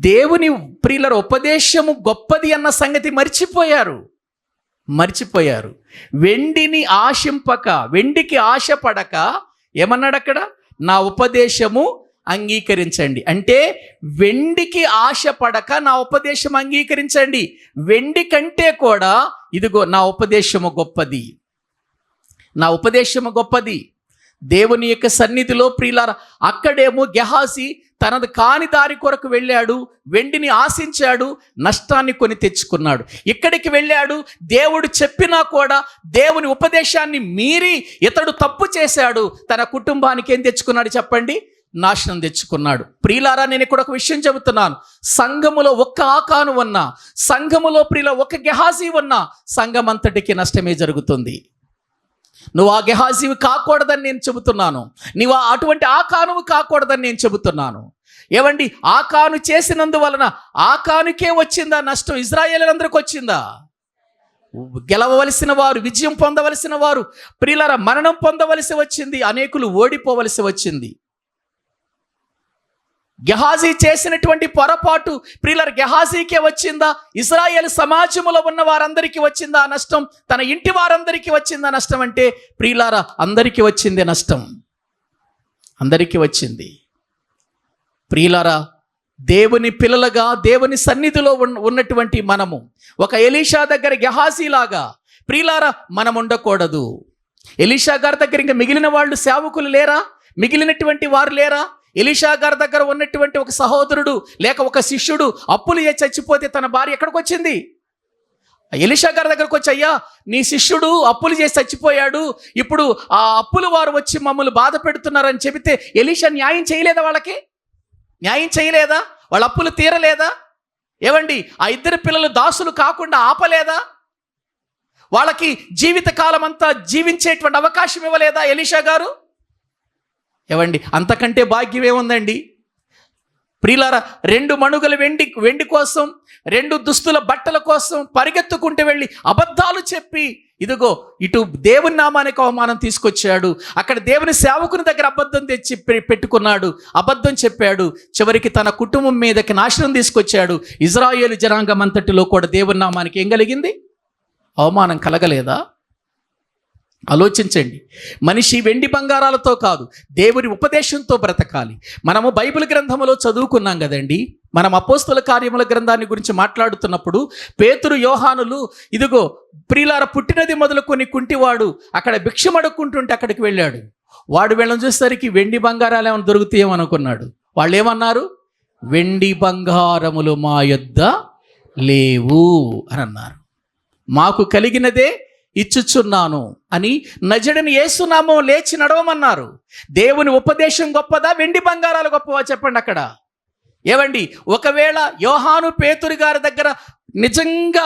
S1: దేవుని ప్రియులారా ఉపదేశము గొప్పది అన్న సంగతి మర్చిపోయారు. వెండిని ఆశింపక, వెండికి ఆశపడక ఏమన్నాడు అక్కడ, నా ఉపదేశము అంగీకరించండి. అంటే వెండికి ఆశపడక నా ఉపదేశం అంగీకరించండి. వెండి కంటే కూడా ఇదిగో నా ఉపదేశము గొప్పది, నా ఉపదేశము గొప్పది. దేవుని యొక్క సన్నిధిలో ప్రియులారా, అక్కడేమో గెహాజీ తనది కాని దారి కొరకు వెళ్ళాడు, వెండిని ఆశించాడు, నష్టాన్ని కొని తెచ్చుకున్నాడు. ఇక్కడికి వెళ్ళాడు, దేవుడు చెప్పినా కూడా దేవుని ఉపదేశాన్ని మీరి ఇతడు తప్పు చేశాడు. తన కుటుంబానికి ఏం తెచ్చుకున్నాడు చెప్పండి, నాశనం తెచ్చుకున్నాడు. ప్రియులారా, నేను ఇక్కడ ఒక విషయం చెబుతున్నాను. సంఘములో ఒక్క ఆకాను ఉన్నా, సంఘములో ప్రియుల ఒక గెహాజీ ఉన్నా, సంఘం అంతటికి నష్టమే జరుగుతుంది. నువ్వు ఆ గెహాజీవి కాకూడదని నేను చెబుతున్నాను. నువ్వు అటువంటి ఆకానువు కాకూడదని నేను చెబుతున్నాను. ఏమండి, ఆకాను చేసినందువలన ఆకానుకే వచ్చిందా నష్టం? ఇశ్రాయేలీయులందరికీ వచ్చిందా? గెలవవలసిన వారు, విజయం పొందవలసిన వారు ప్రియులారా మరణం పొందవలసి వచ్చింది. అనేకులు ఓడిపోవలసి వచ్చింది. గెహాజీ చేసినటువంటి పొరపాటు ప్రియులారా గెహాజీకే వచ్చిందా? ఇశ్రాయేలు సమాజంలో ఉన్న వారందరికీ వచ్చిందా నష్టం? తన ఇంటి వారందరికీ వచ్చిందా నష్టం? అంటే ప్రియులారా అందరికీ వచ్చింది నష్టం, అందరికీ వచ్చింది. ప్రియులారా, దేవుని పిల్లలుగా దేవుని సన్నిధిలో ఉన్నటువంటి మనము ఒక ఎలీషా దగ్గర గెహాజీ లాగా ప్రియులారా మనం ఉండకూడదు. ఎలీషా గారి దగ్గర ఇంకా మిగిలిన వాళ్ళు సేవకులు లేరా? మిగిలినటువంటి వారు లేరా? ఎలీషా గారి దగ్గర ఉన్నటువంటి ఒక సహోదరుడు లేక ఒక శిష్యుడు అప్పులు చేసి చచ్చిపోతే తన భార్య ఎక్కడికి వచ్చింది? ఎలీషా గారి దగ్గరకు వచ్చి, అయ్యా నీ శిష్యుడు అప్పులు చేసి చచ్చిపోయాడు, ఇప్పుడు ఆ అప్పులు వారు వచ్చి మమ్మల్ని బాధ పెడుతున్నారని చెబితే ఎలీషా న్యాయం చేయలేదా? వాళ్ళకి న్యాయం చేయలేదా? వాళ్ళ అప్పులు తీరలేదా? ఏవండి, ఆ ఇద్దరు పిల్లలు దాసులు కాకుండా ఆపలేదా? వాళ్ళకి జీవితకాలం అంతా జీవించేటువంటి అవకాశం ఇవ్వలేదా ఎలీషా గారు? ఏవండి, అంతకంటే భాగ్యం ఏముందండి? ప్రియులారా, 2 మణుగుల వెండి కోసం, 2 దుస్తుల బట్టల కోసం పరిగెత్తుకుంటూ వెళ్ళి అబద్ధాలు చెప్పి ఇదిగో ఇటు దేవుని నామానికి అవమానం తీసుకొచ్చాడు. అక్కడ దేవుని సేవకుని దగ్గర అబద్ధం తెచ్చి పెట్టుకున్నాడు, అబద్ధం చెప్పాడు. చివరికి తన కుటుంబం మీదకి నాశనం తీసుకొచ్చాడు. ఇశ్రాయేలు జనాంగం అంతటిలో కూడా దేవుని నామానికి ఏం కలిగింది? అవమానం కలగలేదా? ఆలోచించండి. మనిషి వెండి బంగారాలతో కాదు, దేవుని ఉపదేశంతో బ్రతకాలి. మనము బైబిల్ గ్రంథంలో చదువుకున్నాం కదండి. మనం అపోస్తల కార్యముల గ్రంథాన్ని గురించి మాట్లాడుతున్నప్పుడు పేతురు, యోహానులు ఇదిగో ప్రియులార పుట్టినది మొదలుకొని కుంటివాడు అక్కడ భిక్షం అడుక్కుంటుంటే అక్కడికి వెళ్ళాడు. వాడు వెళ్ళని చూసేసరికి వెండి బంగారాలు ఏమైనా దొరుకుతాయేమో అనుకున్నాడు. వాళ్ళు ఏమన్నారు? వెండి బంగారములు మా యొద్ద లేవు అని అన్నారు. మాకు కలిగినదే ఇచ్చుచున్నాను అని నజరుడైన యేసునామం లేచి నడవమన్నారు. దేవుని ఉపదేశం గొప్పదా, వెండి బంగారాలు గొప్పవా చెప్పండి అక్కడ? ఏవండి, ఒకవేళ యోహాను పేతురు గారి దగ్గర నిజంగా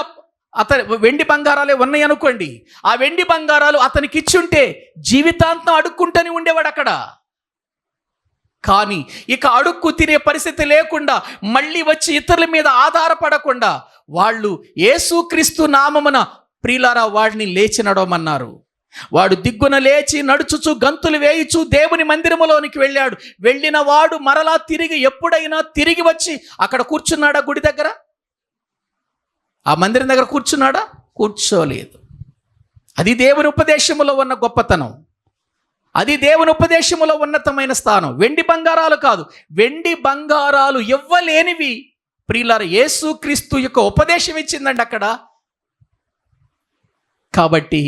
S1: వెండి బంగారాలే ఉన్నాయి అనుకోండి, ఆ వెండి బంగారాలు అతనికి ఇచ్చుంటే జీవితాంతం అడుక్కుంటూనే ఉండేవాడు అక్కడ. కానీ ఇక అడుక్కు తినే పరిస్థితి లేకుండా మళ్ళీ వచ్చి ఇతరుల మీద ఆధారపడకుండా వాళ్ళు యేసుక్రీస్తు నామమున ప్రియులారా వాడిని లేచి నడవమన్నారు. వాడు దిగ్గున లేచి నడుచుచు గంతులు వేయుచు దేవుని మందిరములోనికి వెళ్ళాడు. వెళ్ళిన వాడు మరలా ఎప్పుడైనా తిరిగి వచ్చి అక్కడ కూర్చున్నాడా? గుడి దగ్గర ఆ మందిరం దగ్గర కూర్చున్నాడా? కూర్చోలేదు. అది దేవుని ఉపదేశములో ఉన్న గొప్పతనం, అది దేవుని ఉపదేశములో ఉన్నతమైన స్థానం. వెండి బంగారాలు కాదు, వెండి బంగారాలు ఇవ్వలేనివి ప్రియులారా యేసుక్రీస్తు యొక్క ఉపదేశం ఇచ్చిందండి అక్కడ. కాబట్టి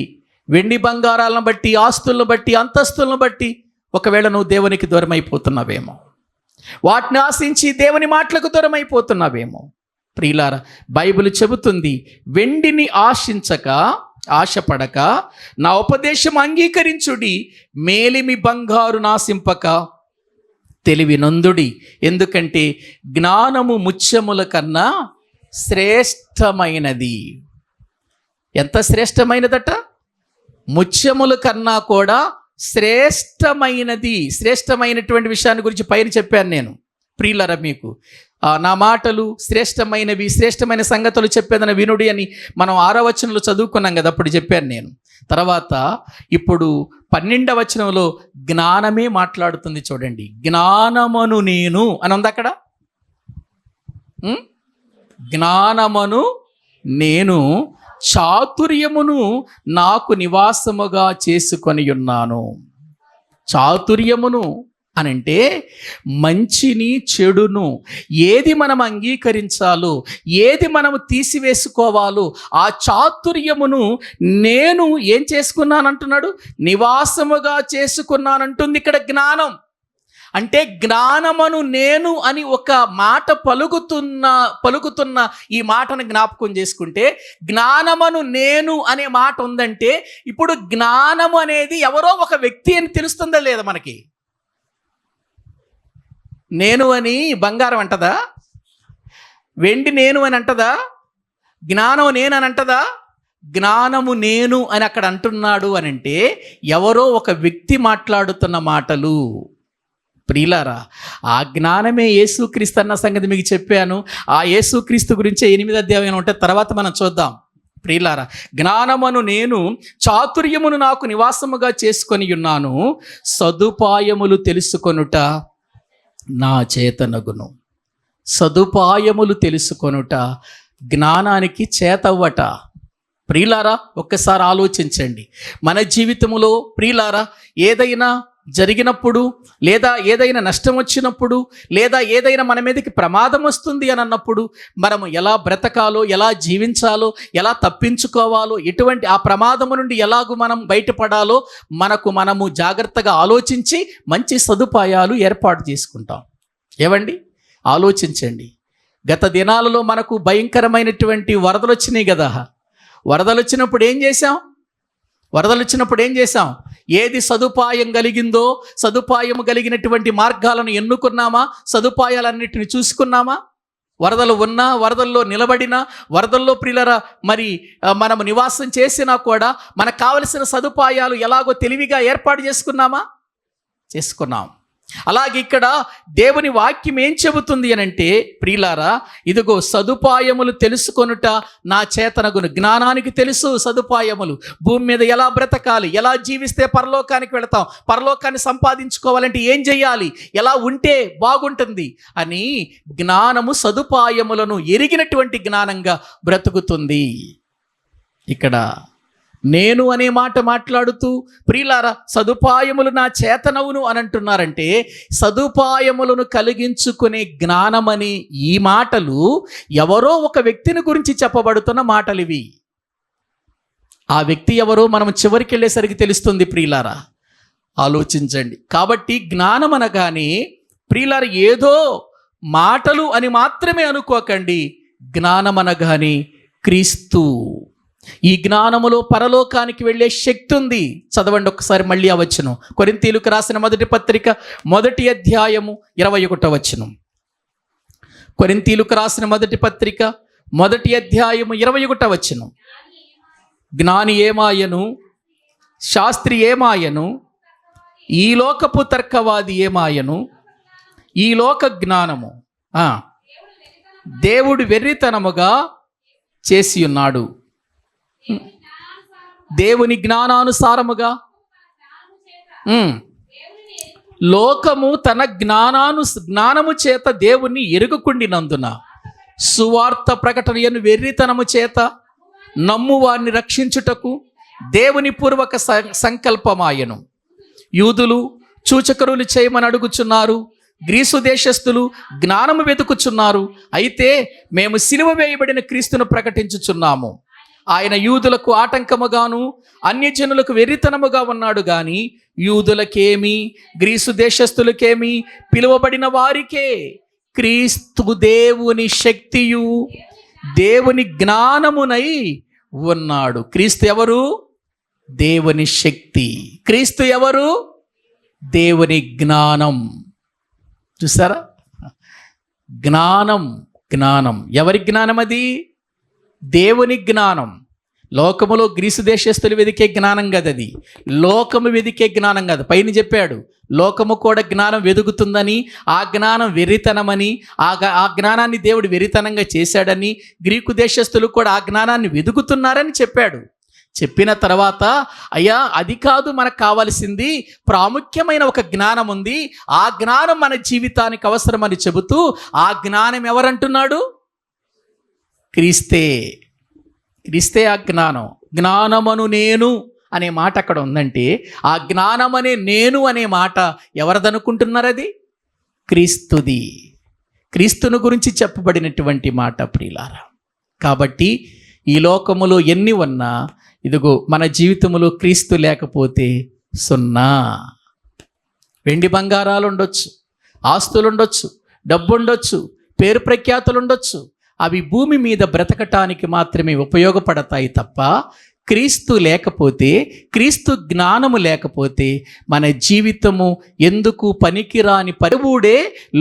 S1: వెండి బంగారాలను బట్టి, ఆస్తులను బట్టి, అంతస్తులను బట్టి ఒకవేళ నువ్వు దేవునికి దూరం అయిపోతున్నావేమో, వాటిని ఆశించి దేవుని మాటలకు దూరం అయిపోతున్నావేమో. ప్రియులారా, బైబిల్ చెబుతుంది, వెండిని ఆశపడక నా ఉపదేశం అంగీకరించుడి, మేలిమి బంగారు నాశింపక తెలివి నొందుడి, ఎందుకంటే జ్ఞానము ముత్యముల కన్నా శ్రేష్టమైనది. ఎంత శ్రేష్టమైనదట? ముత్యముల కన్నా కూడా శ్రేష్టమైనది. శ్రేష్టమైనటువంటి విషయాన్ని గురించి పైన చెప్పాను నేను. ప్రియులరా, మీకు నా మాటలు శ్రేష్టమైనవి, శ్రేష్టమైన సంగతులు చెప్పేదని వినుడి అని మనం 6వ వచనంలో చదువుకున్నాం కదా, అప్పుడు చెప్పాను నేను. తర్వాత ఇప్పుడు 12వ వచనంలో జ్ఞానమే మాట్లాడుతుంది. చూడండి, జ్ఞానమును నేను అని ఉంది అక్కడ. జ్ఞానమును నేను చాతుర్యమును నాకు నివాసముగా చేసుకొని ఉన్నాను. చాతుర్యమును అనంటే మంచిని చెడును ఏది మనం అంగీకరించాలో, ఏది మనము తీసివేసుకోవాలో ఆ చాతుర్యమును నేను ఏం చేసుకున్నానంటున్నాడు? నివాసముగా చేసుకున్నానంటుంది ఇక్కడ జ్ఞానం. అంటే జ్ఞానమును నేను అని ఒక మాట పలుకుతున్న ఈ మాటను జ్ఞాపకం చేసుకుంటే, జ్ఞానమును నేను అనే మాట ఉందంటే ఇప్పుడు జ్ఞానము అనేది ఎవరో ఒక వ్యక్తి అని తెలుస్తుందా లేదా మనకి? నేను అని బంగారం అంటదా? వెండి నేను అని అంటదా? జ్ఞానం నేను అని అంటదా? జ్ఞానము నేను అని అక్కడ అంటున్నాడు అని అంటే ఎవరో ఒక వ్యక్తి మాట్లాడుతున్న మాటలు. ప్రియులారా, ఆ జ్ఞానమే యేసుక్రీస్తు అన్న సంగతి మీకు చెప్పాను. ఆ యేసుక్రీస్తు గురించే 8వ అధ్యాయం ఉంటే తర్వాత మనం చూద్దాం. ప్రియులారా, జ్ఞానమును నేను చాతుర్యమును నాకు నివాసముగా చేసుకొని ఉన్నాను, సదుపాయములు తెలుసుకొనుట నా చేతనగును. సదుపాయములు తెలుసుకొనుట జ్ఞానానికి చేతవ్వట. ప్రియులారా, ఒక్కసారి ఆలోచించండి. మన జీవితంలో ప్రియులారా, ఏదైనా జరిగినప్పుడు, లేదా ఏదైనా నష్టం వచ్చినప్పుడు, లేదా ఏదైనా మన మీదకి ప్రమాదం వస్తుంది అని అన్నప్పుడు మనము ఎలా బ్రతకాలో, ఎలా జీవించాలో, ఎలా తప్పించుకోవాలో, ఎటువంటి ఆ ప్రమాదము నుండి ఎలాగూ మనం బయటపడాలో మనము జాగ్రత్తగా ఆలోచించి మంచి సదుపాయాలు ఏర్పాటు చేసుకుంటాం. ఏవండి, ఆలోచించండి. గత దినాలలో మనకు భయంకరమైనటువంటి వరదలు వచ్చినాయి కదా. వరదలు వచ్చినప్పుడు ఏం చేశాం? ఏది సదుపాయం కలిగిందో సదుపాయం కలిగినటువంటి మార్గాలను ఎన్నుకున్నామా? సదుపాయాలన్నిటిని చూసుకున్నామా? వరదలు ఉన్నా, వరదల్లో నిలబడినా, వరదల్లో ప్రియులరా మరి మనము నివాసం చేసినా కూడా మనకు కావలసిన సదుపాయాలు ఎలాగో తెలివిగా ఏర్పాటు చేసుకున్నాం. అలాగే ఇక్కడ దేవుని వాక్యం ఏం చెబుతుంది అనంటే, ప్రియులారా, ఇదిగో సదుపాయములు తెలుసుకొనుట నా చేతనగును. జ్ఞానానికి తెలుసు సదుపాయములు. భూమి మీద ఎలా బ్రతకాలి, ఎలా జీవిస్తే పరలోకానికి వెళతాం, పరలోకాన్ని సంపాదించుకోవాలంటే ఏం చేయాలి, ఎలా ఉంటే బాగుంటుంది అని జ్ఞానము సదుపాయములను ఎరిగినటువంటి జ్ఞానంగా బ్రతుకుతుంది. ఇక్కడ నేను అనే మాట మాట్లాడుతూ ప్రియులారా, సదుపాయములు నా చేతనవును అని అంటున్నారంటే సదుపాయములను కలిగించుకునే జ్ఞానమని ఈ మాటలు ఎవరో ఒక వ్యక్తిని గురించి చెప్పబడుతున్న మాటలు ఇవి. ఆ వ్యక్తి ఎవరో మనం చివరికి వెళ్ళేసరికి తెలుస్తుంది. ప్రియులారా, ఆలోచించండి. కాబట్టి జ్ఞానం అనగానే ప్రియులారా ఏదో మాటలు అని మాత్రమే అనుకోకండి. జ్ఞానం అనగానే క్రీస్తు. ఈ జ్ఞానములో పరలోకానికి వెళ్ళే శక్తి ఉంది. చదవండి ఒకసారి మళ్ళీ ఆ వచనం. కొరింథీయులకు రాసిన మొదటి పత్రిక 1వ అధ్యాయము 21వ వచనం. కొరింథీయులకు రాసిన మొదటి పత్రిక 1వ అధ్యాయము 21వ వచనం. జ్ఞాని ఏమాయను, శాస్త్రి ఏమాయను, ఈ లోకపు తర్కవాది ఏమాయను, ఈ లోక జ్ఞానము దేవుడు వెర్రితనముగా చేసి ఉన్నాడు. దేవుని జ్ఞానానుసారముగా లోకము తన జ్ఞానము చేత దేవుని ఎరుగుకుండినందున సువార్త ప్రకటనను వెర్రితనము చేత నమ్ము వారిని రక్షించుటకు దేవుని పూర్వక సంకల్పమాయను. యూదులు సూచకరులు చేయమని అడుగుచున్నారు, గ్రీసు దేశస్థులు జ్ఞానము వెతుకుచున్నారు. అయితే మేము సిలువ వేయబడిన క్రీస్తును ప్రకటించుచున్నాము. ఆయన యూదులకు ఆటంకముగాను అన్యజనులకు వెర్రితనముగా ఉన్నాడు గాని యూదులకేమి గ్రీసు దేశస్థులకేమి పిలువబడిన వారికే క్రీస్తు దేవుని శక్తియు దేవుని జ్ఞానమునై ఉన్నాడు. క్రీస్తు ఎవరు? దేవుని శక్తి. క్రీస్తు ఎవరు? దేవుని జ్ఞానం. చూసారా? జ్ఞానం. ఎవరి జ్ఞానం అది? దేవుని జ్ఞానం. లోకములో గ్రీసు దేశస్తులు వెదికే జ్ఞానం కదా అది, లోకము వెదికే జ్ఞానం కదా. పైన చెప్పాడు లోకము కూడా జ్ఞానం వెదుగుతుందని, ఆ జ్ఞానం వెర్రితనమని, ఆ జ్ఞానాన్ని దేవుడు వెర్రితనంగా చేశాడని, గ్రీకు దేశస్తులు కూడా ఆ జ్ఞానాన్ని వెదుగుతున్నారని చెప్పాడు. చెప్పిన తర్వాత అయ్యా అది కాదు మనకు కావాల్సింది, ప్రాముఖ్యమైన ఒక జ్ఞానం ఉంది, ఆ జ్ఞానం మన జీవితానికి అవసరమని చెబుతూ ఆ జ్ఞానం ఎవరంటున్నాడు? క్రీస్తే. క్రీస్తే ఆ జ్ఞానం. జ్ఞానమను నేను అనే మాట అక్కడ ఉందంటే ఆ జ్ఞానమనే నేను అనే మాట ఎవరిదనుకుంటున్నారు? అది క్రీస్తుది. క్రీస్తును గురించి చెప్పబడినటువంటి మాట ప్రియులారా. కాబట్టి ఈ లోకములో ఎన్ని ఉన్నా ఇదిగో మన జీవితంలో క్రీస్తు లేకపోతే సున్నా. వెండి బంగారాలు ఉండొచ్చు, ఆస్తులు ఉండొచ్చు, డబ్బు ఉండొచ్చు, పేరు ప్రఖ్యాతులు ఉండొచ్చు, అవి భూమి మీద బ్రతకటానికి మాత్రమే ఉపయోగపడతాయి తప్ప క్రీస్తు లేకపోతే, క్రీస్తు జ్ఞానము లేకపోతే మన జీవితము ఎందుకు పనికిరాని పరివుడే.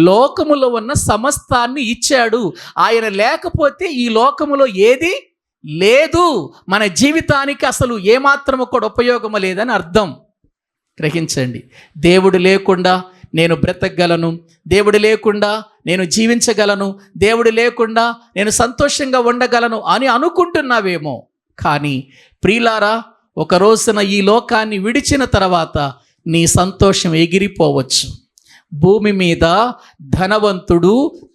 S1: లోకములో ఉన్న సమస్తాన్ని ఇచ్చాడు. ఆయన లేకపోతే ఈ లోకములో ఏది లేదు. మన జీవితానికి అసలు ఏమాత్రము కూడా ఉపయోగము లేదని అర్థం. గ్రహించండి. దేవుడు లేకుండా నేను బ్రతకగలను, దేవుడు లేకుండా నేను జీవించగలను, దేవుడు లేకుండా నేను సంతోషంగా ఉండగలను అని అనుకుంటున్నావేమో. కానీ ప్రియులారా, ఒక రోజున ఈ లోకాన్ని విడిచిన తర్వాత నీ సంతోషం ఎగిరిపోవచ్చు. భూమి మీద ధనవంతుడు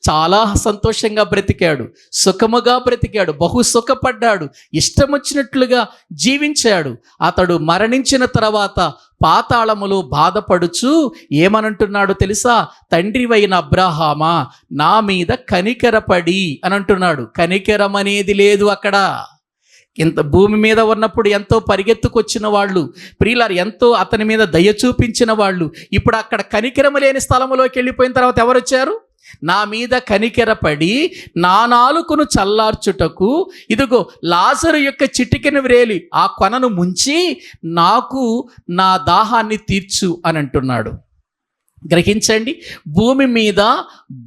S1: చాలా సంతోషంగా బ్రతికాడు, సుఖముగా బ్రతికాడు, బహు సుఖపడ్డాడు, ఇష్టం వచ్చినట్లుగా జీవించాడు. అతడు మరణించిన తర్వాత పాతాళములో బాధపడుచు ఏమనంటున్నాడు తెలుసా? తండ్రివైన అబ్రహామా, నా మీద కనికరపడి అని అంటున్నాడు. కనికరం అనేది లేదు అక్కడ. ఇంత భూమి మీద ఉన్నప్పుడు ఎంతో పరిగెత్తుకొచ్చిన వాళ్ళు, ప్రియులారు ఎంతో అతని మీద దయ చూపించిన వాళ్ళు, ఇప్పుడు అక్కడ కనికరము లేని స్థలములోకి వెళ్ళిపోయిన తర్వాత ఎవరు వచ్చారు? నా మీద కనికెరపడి నా నాలుకను చల్లార్చుటకు ఇదిగో లాజరు యొక్క చిటికెన వ్రేలి ఆ కొనను ముంచి నాకు నా దాహాన్ని తీర్చు అని అంటున్నాడు. గ్రహించండి, భూమి మీద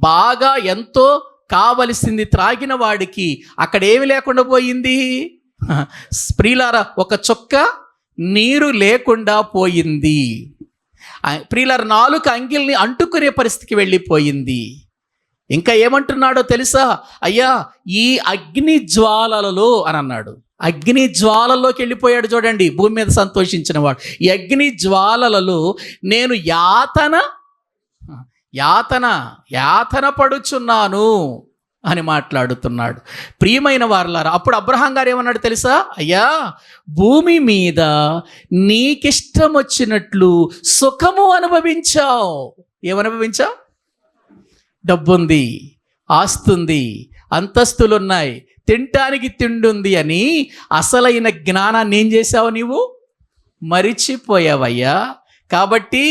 S1: బాగా ఎంతో కావలసింది త్రాగిన వాడికి అక్కడ ఏమి లేకుండా పోయింది? ప్రియులారా, ఒక చుక్క నీరు లేకుండా పోయింది. ప్రియులారా, నాలుక అంగిల్ని అంటుకునే పరిస్థితికి వెళ్ళిపోయింది. ఇంకా ఏమంటున్నాడో తెలుసా? అయ్యా, ఈ అగ్ని జ్వాలలలో అని అన్నాడు. అగ్ని జ్వాలలోకి వెళ్ళిపోయాడు. చూడండి, భూమి మీద సంతోషించిన వాడు. ఈ అగ్ని జ్వాలలలో నేను యాతన పడుచున్నాను అని మాట్లాడుతున్నాడు. ప్రియమైన వారలారా, అప్పుడు అబ్రహాం గారు ఏమన్నాడు తెలుసా? అయ్యా, భూమి మీద నీకిష్టం వచ్చినట్లు సుఖము అనుభవించావు. ఏమనుభవించావు? డబ్బుంది, ఆస్తుంది, అంతస్తులున్నాయి, తినటానికి తిండుంది అని అసలైన జ్ఞానాన్ని ఏం చేశావు? నీవు మరిచిపోయావయ్యా. కాబట్టి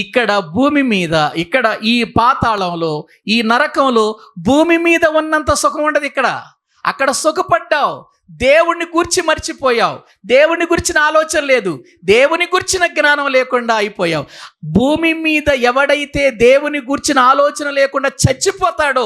S1: ఇక్కడ భూమి మీద, ఇక్కడ ఈ పాతాళంలో, ఈ నరకంలో భూమి మీద ఉన్నంత సుఖం ఉండదు. అక్కడ సుఖపడ్డావు, దేవుణ్ణి గురించి మర్చిపోయావు, దేవుని గురించిన ఆలోచన లేదు, దేవుని గురించిన జ్ఞానం లేకుండా అయిపోయావు. భూమి మీద ఎవడైతే దేవుని గురించిన ఆలోచన లేకుండా చచ్చిపోతాడో,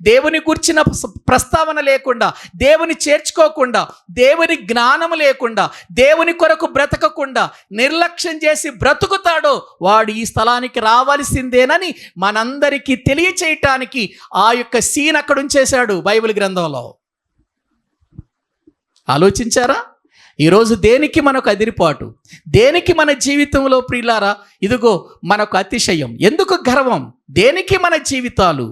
S1: దేవుని గురించిన ప్రస్తావన లేకుండా, దేవుని చేర్చుకోకుండా, దేవుని జ్ఞానం లేకుండా, దేవుని కొరకు బ్రతకకుండా నిర్లక్ష్యం చేసి బ్రతుకుతాడో వాడు ఈ స్థలానికి రావాల్సిందేనని మనందరికీ తెలియచేయటానికి ఆ యొక్క సీన్ అక్కడ ఉంచేశాడు బైబిల్ గ్రంథంలో. ఆలోచించారా? ఈరోజు దేనికి మనకు అదిరిపాటు, దేనికి మన జీవితంలో ప్రియులారా ఇదిగో మనకు అతిశయం, ఎందుకు గర్వం, దేనికి మన జీవితాలు?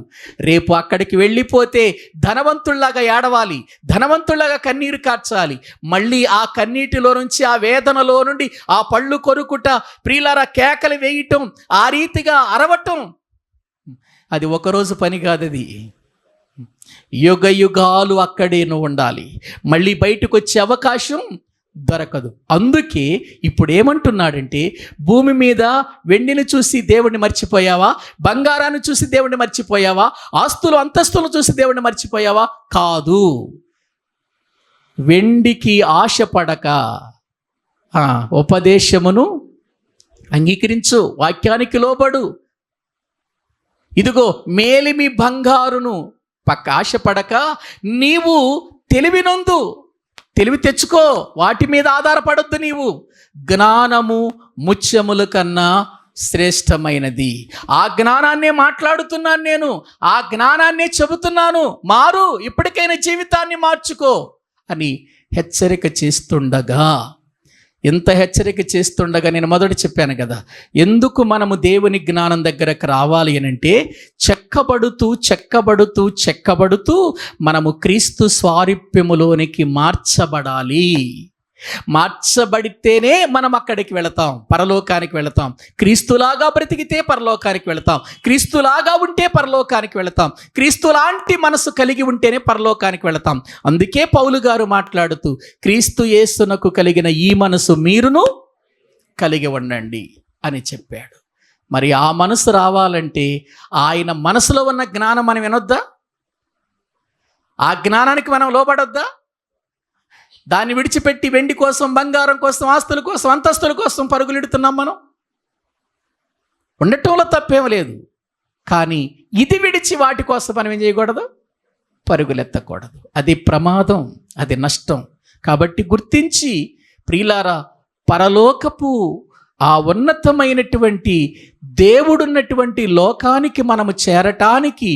S1: రేపు అక్కడికి వెళ్ళిపోతే ధనవంతుల్లాగా ఏడవాలి, ధనవంతుల్లాగా కన్నీరు కార్చాలి, మళ్ళీ ఆ కన్నీటిలో నుంచి, ఆ వేదనలో నుండి ఆ పళ్ళు కొరుకుట, ప్రియులారా కేకలు వేయటం, ఆ రీతిగా అరవటం, అది ఒకరోజు పని కాదు. అది యుగ యుగాలు అక్కడే నువ్వు ఉండాలి. మళ్ళీ బయటకు వచ్చే అవకాశం దొరకదు. అందుకే ఇప్పుడు ఏమంటున్నాడంటే, భూమి మీద వెండిని చూసి దేవుణ్ణి మర్చిపోయావా? బంగారాన్ని చూసి దేవుణ్ణి మర్చిపోయావా? ఆస్తులు అంతస్తులు చూసి దేవుణ్ణి మర్చిపోయావా? కాదు. వెండికి ఆశపడక ఉపదేశమును అంగీకరించు, వాక్యానికి లోబడు. ఇదిగో మేలిమి బంగారును పక్క ఆశపడక నీవు తెలివినొందు. తెలివి తెచ్చుకో, వాటి మీద ఆధారపడొద్దు నీవు. జ్ఞానము ముత్యముల కన్నా శ్రేష్టమైనది. ఆ జ్ఞానాన్నే మాట్లాడుతున్నాను నేను, ఆ జ్ఞానాన్నే చెబుతున్నాను. మారు, ఇప్పటికైనా జీవితాన్ని మార్చుకో అని హెచ్చరిక చేస్తుండగా, ఎంత హెచ్చరిక చేస్తుండగా నేను మొదట చెప్పాను కదా, ఎందుకు మనము దేవుని జ్ఞానం దగ్గరకు రావాలి అని అంటే, చెక్కబడుతూ మనము క్రీస్తు స్వారూప్యములోనికి మార్చబడాలి. మార్చబడితేనే మనం అక్కడికి వెళతాం, పరలోకానికి వెళతాం. క్రీస్తులాగా బ్రతికితే పరలోకానికి వెళతాం, క్రీస్తులాగా ఉంటే పరలోకానికి వెళతాం, క్రీస్తులాంటి మనసు కలిగి ఉంటేనే పరలోకానికి వెళతాం. అందుకే పౌలు గారు మాట్లాడుతూ, క్రీస్తు యేసునకు కలిగిన ఈ మనసు మీరును కలిగి ఉండండి అని చెప్పాడు. మరి ఆ మనసు రావాలంటే ఆయన మనసులో ఉన్న జ్ఞానం మనం వినొద్దా? ఆ జ్ఞానానికి మనం లోబడొద్దా? దాన్ని విడిచిపెట్టి వెండి కోసం, బంగారం కోసం, ఆస్తుల కోసం, అంతస్తుల కోసం పరుగులెడుతున్నాం మనం. ఉండటంలో తప్పేం లేదు, కానీ ఇది విడిచి వాటి కోసం మనం ఏం చేయకూడదు? పరుగులెత్తకూడదు. అది ప్రమాదం, అది నష్టం. కాబట్టి గుర్తించి ప్రియులారా, పరలోకపు ఆ ఉన్నతమైనటువంటి దేవుడున్నటువంటి లోకానికి మనము చేరటానికి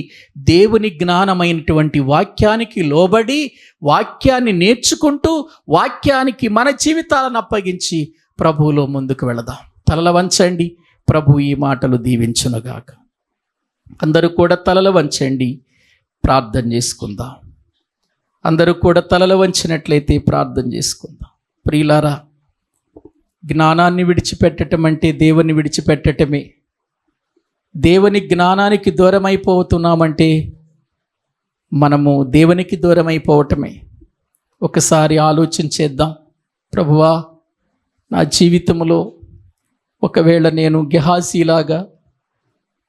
S1: దేవుని జ్ఞానమైనటువంటి వాక్యానికి లోబడి, వాక్యాన్ని నేర్చుకుంటూ, వాక్యానికి మన జీవితాలను అప్పగించి ప్రభువులో ముందుకు వెళదాం. తలల వంచండి, ప్రభు ఈ మాటలు దీవించునుగాక. అందరూ కూడా తలలు వంచండి, ప్రార్థన చేసుకుందాం. అందరూ కూడా తలలు వంచినట్లయితే ప్రార్థన చేసుకుందాం. ప్రియులారా, జ్ఞానాన్ని విడిచిపెట్టడం అంటే దేవుని విడిచిపెట్టటమే. దేవుని జ్ఞానానికి దూరం అయిపోతున్నామంటే మనము దేవునికి దూరం అయిపోవటమే. ఒకసారి ఆలోచించేద్దాం. ప్రభువా, నా జీవితంలో ఒకవేళ నేను గెహాజీలాగా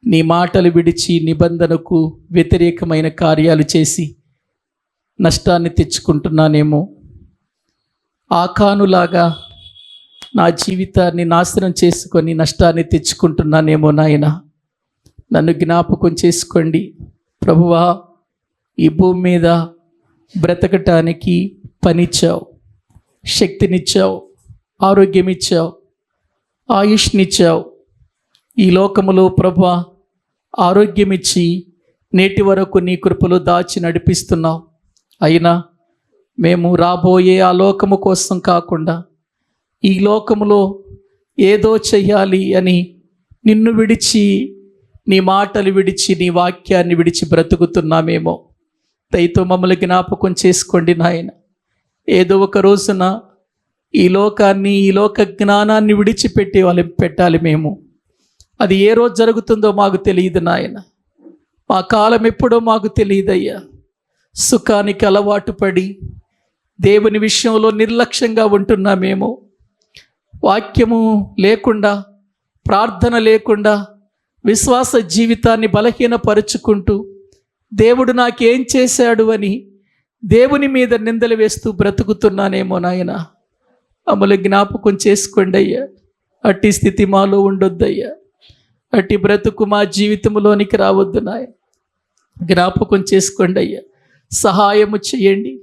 S1: నీ మాటలు విడిచి నిబంధనకు వ్యతిరేకమైన కార్యాలు చేసి నష్టాన్ని తెచ్చుకుంటున్నానేమో, ఆకానులాగా నా జీవితాన్ని నాశనం చేసుకొని నష్టాన్ని తెచ్చుకుంటున్నానేమో నాయన, నన్ను జ్ఞాపకం చేసుకోండి. ప్రభువా, ఈ భూమి మీద బ్రతకటానికి పనిచ్చావు, శక్తినిచ్చావు, ఆరోగ్యం ఇచ్చావు, ఆయుష్నిచ్చావు. ఈ లోకములో ప్రభువా ఆరోగ్యం ఇచ్చి నేటి వరకు నీ కృపలో దాచి నడిపిస్తున్నావు. అయినా మేము రాబోయే ఆ లోకము కోసం కాకుండా ఈ లోకములో ఏదో చెయ్యాలి అని నిన్ను విడిచి, నీ మాటలు విడిచి, నీ వాక్యాన్ని విడిచి బ్రతుకుతున్నామేమో. దయతో మమ్మల్ని జ్ఞాపకం చేసుకోండి నాయన. ఏదో ఒక రోజున ఈ లోకాన్ని, ఈ లోక జ్ఞానాన్ని పెట్టాలి మేము. అది ఏ రోజు జరుగుతుందో మాకు తెలియదు నాయన. మా కాలం ఎప్పుడో మాకు తెలియదయ్యా. సుఖానికి అలవాటు పడి దేవుని విషయంలో నిర్లక్ష్యంగా ఉంటున్నామేమో. వాక్యము లేకుండా, ప్రార్థన లేకుండా విశ్వాస జీవితాన్ని బలహీనపరుచుకుంటూ, దేవుడు నాకేం చేశాడు అని దేవుని మీద నిందలు వేస్తూ బ్రతుకుతున్నానేమో నాయన. మమ్మల్ని జ్ఞాపకం చేసుకోండి అయ్యా. అట్టి స్థితి మాలో ఉండొద్దయ్యా. అట్టి బ్రతుకు మా జీవితంలోనికి రావద్దు నాయన. జ్ఞాపకం చేసుకోండి అయ్యా. సహాయము చేయండి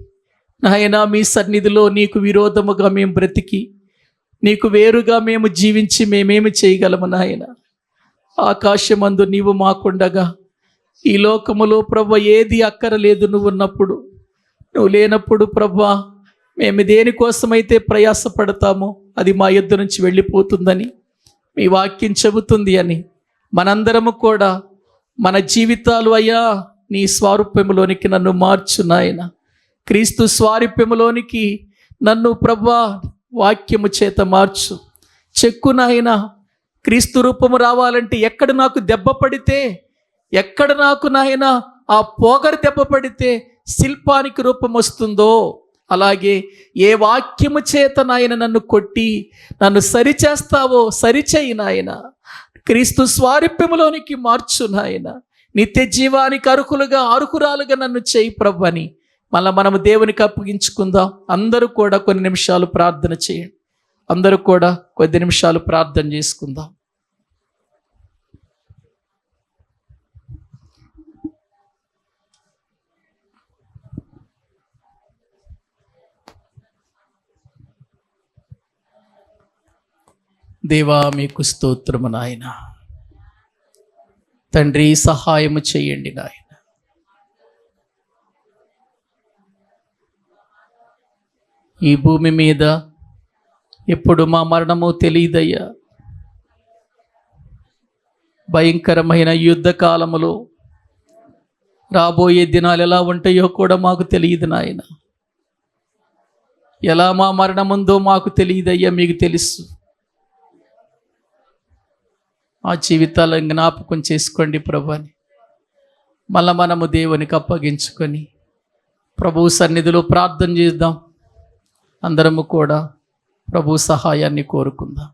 S1: నాయన. మీ సన్నిధిలో నీకు విరోధముగా మేము బ్రతికి, నీకు వేరుగా మేము జీవించి మేమేమి చేయగలము నాయన? ఆకాశమందు నీవు మాకుండగా, ఈ లోకములో ప్రభు ఏది అక్కరలేదు. నువ్వు ఉన్నప్పుడు, నువ్వు లేనప్పుడు ప్రభు మేము దేనికోసమైతే ప్రయాసపడతామో అది మా యొద్ద నుంచి వెళ్ళిపోతుందని మీ వాక్యం చెబుతుంది అని మనందరము కూడా మన జీవితాలు అయ్యా నీ స్వారూప్యములోనికి నన్ను మార్చు నాయన. క్రీస్తు స్వారూప్యములోనికి నన్ను ప్రభా వాక్యము చేత మార్చు. చెక్కు నాయన. క్రీస్తు రూపము రావాలంటే ఎక్కడ నాకు దెబ్బ పడితే, ఎక్కడ నాకు నాయన ఆ పోగరు దెబ్బ పడితే శిల్పానికి రూపం వస్తుందో, అలాగే ఏ వాక్యము చేత నాయన నన్ను కొట్టి నన్ను సరిచేస్తావో సరిచేయి నాయన. క్రీస్తు స్వారూప్యములోనికి మార్చు నాయన. నిత్య జీవానికి అర్హురాలుగా నన్ను చేయి ప్రభు అని మళ్ళీ మనము దేవునికి అప్పగించుకుందాం. అందరూ కూడా కొన్ని నిమిషాలు ప్రార్థన చేయండి. అందరూ కూడా కొద్ది నిమిషాలు ప్రార్థన చేసుకుందాం. దేవా మీకు స్తోత్రము నాయన. తండ్రి సహాయము చేయండి నాయన. ఈ భూమి మీద ఎప్పుడు మా మరణము తెలియదయ్యా. భయంకరమైన యుద్ధ కాలములో రాబోయే దినాలు ఎలా ఉంటాయో కూడా మాకు తెలియదు నాయన. ఎలా మా మరణముందో మాకు తెలియదయ్యా, మీకు తెలుసు. ఆ జీవితాలను జ్ఞాపకం చేసుకోండి ప్రభుని. మళ్ళా మనము దేవునికి అప్పగించుకొని ప్రభు సన్నిధిలో ప్రార్థన చేద్దాం. అందరము కూడా ప్రభు సహాయాన్ని కోరుకుందాం.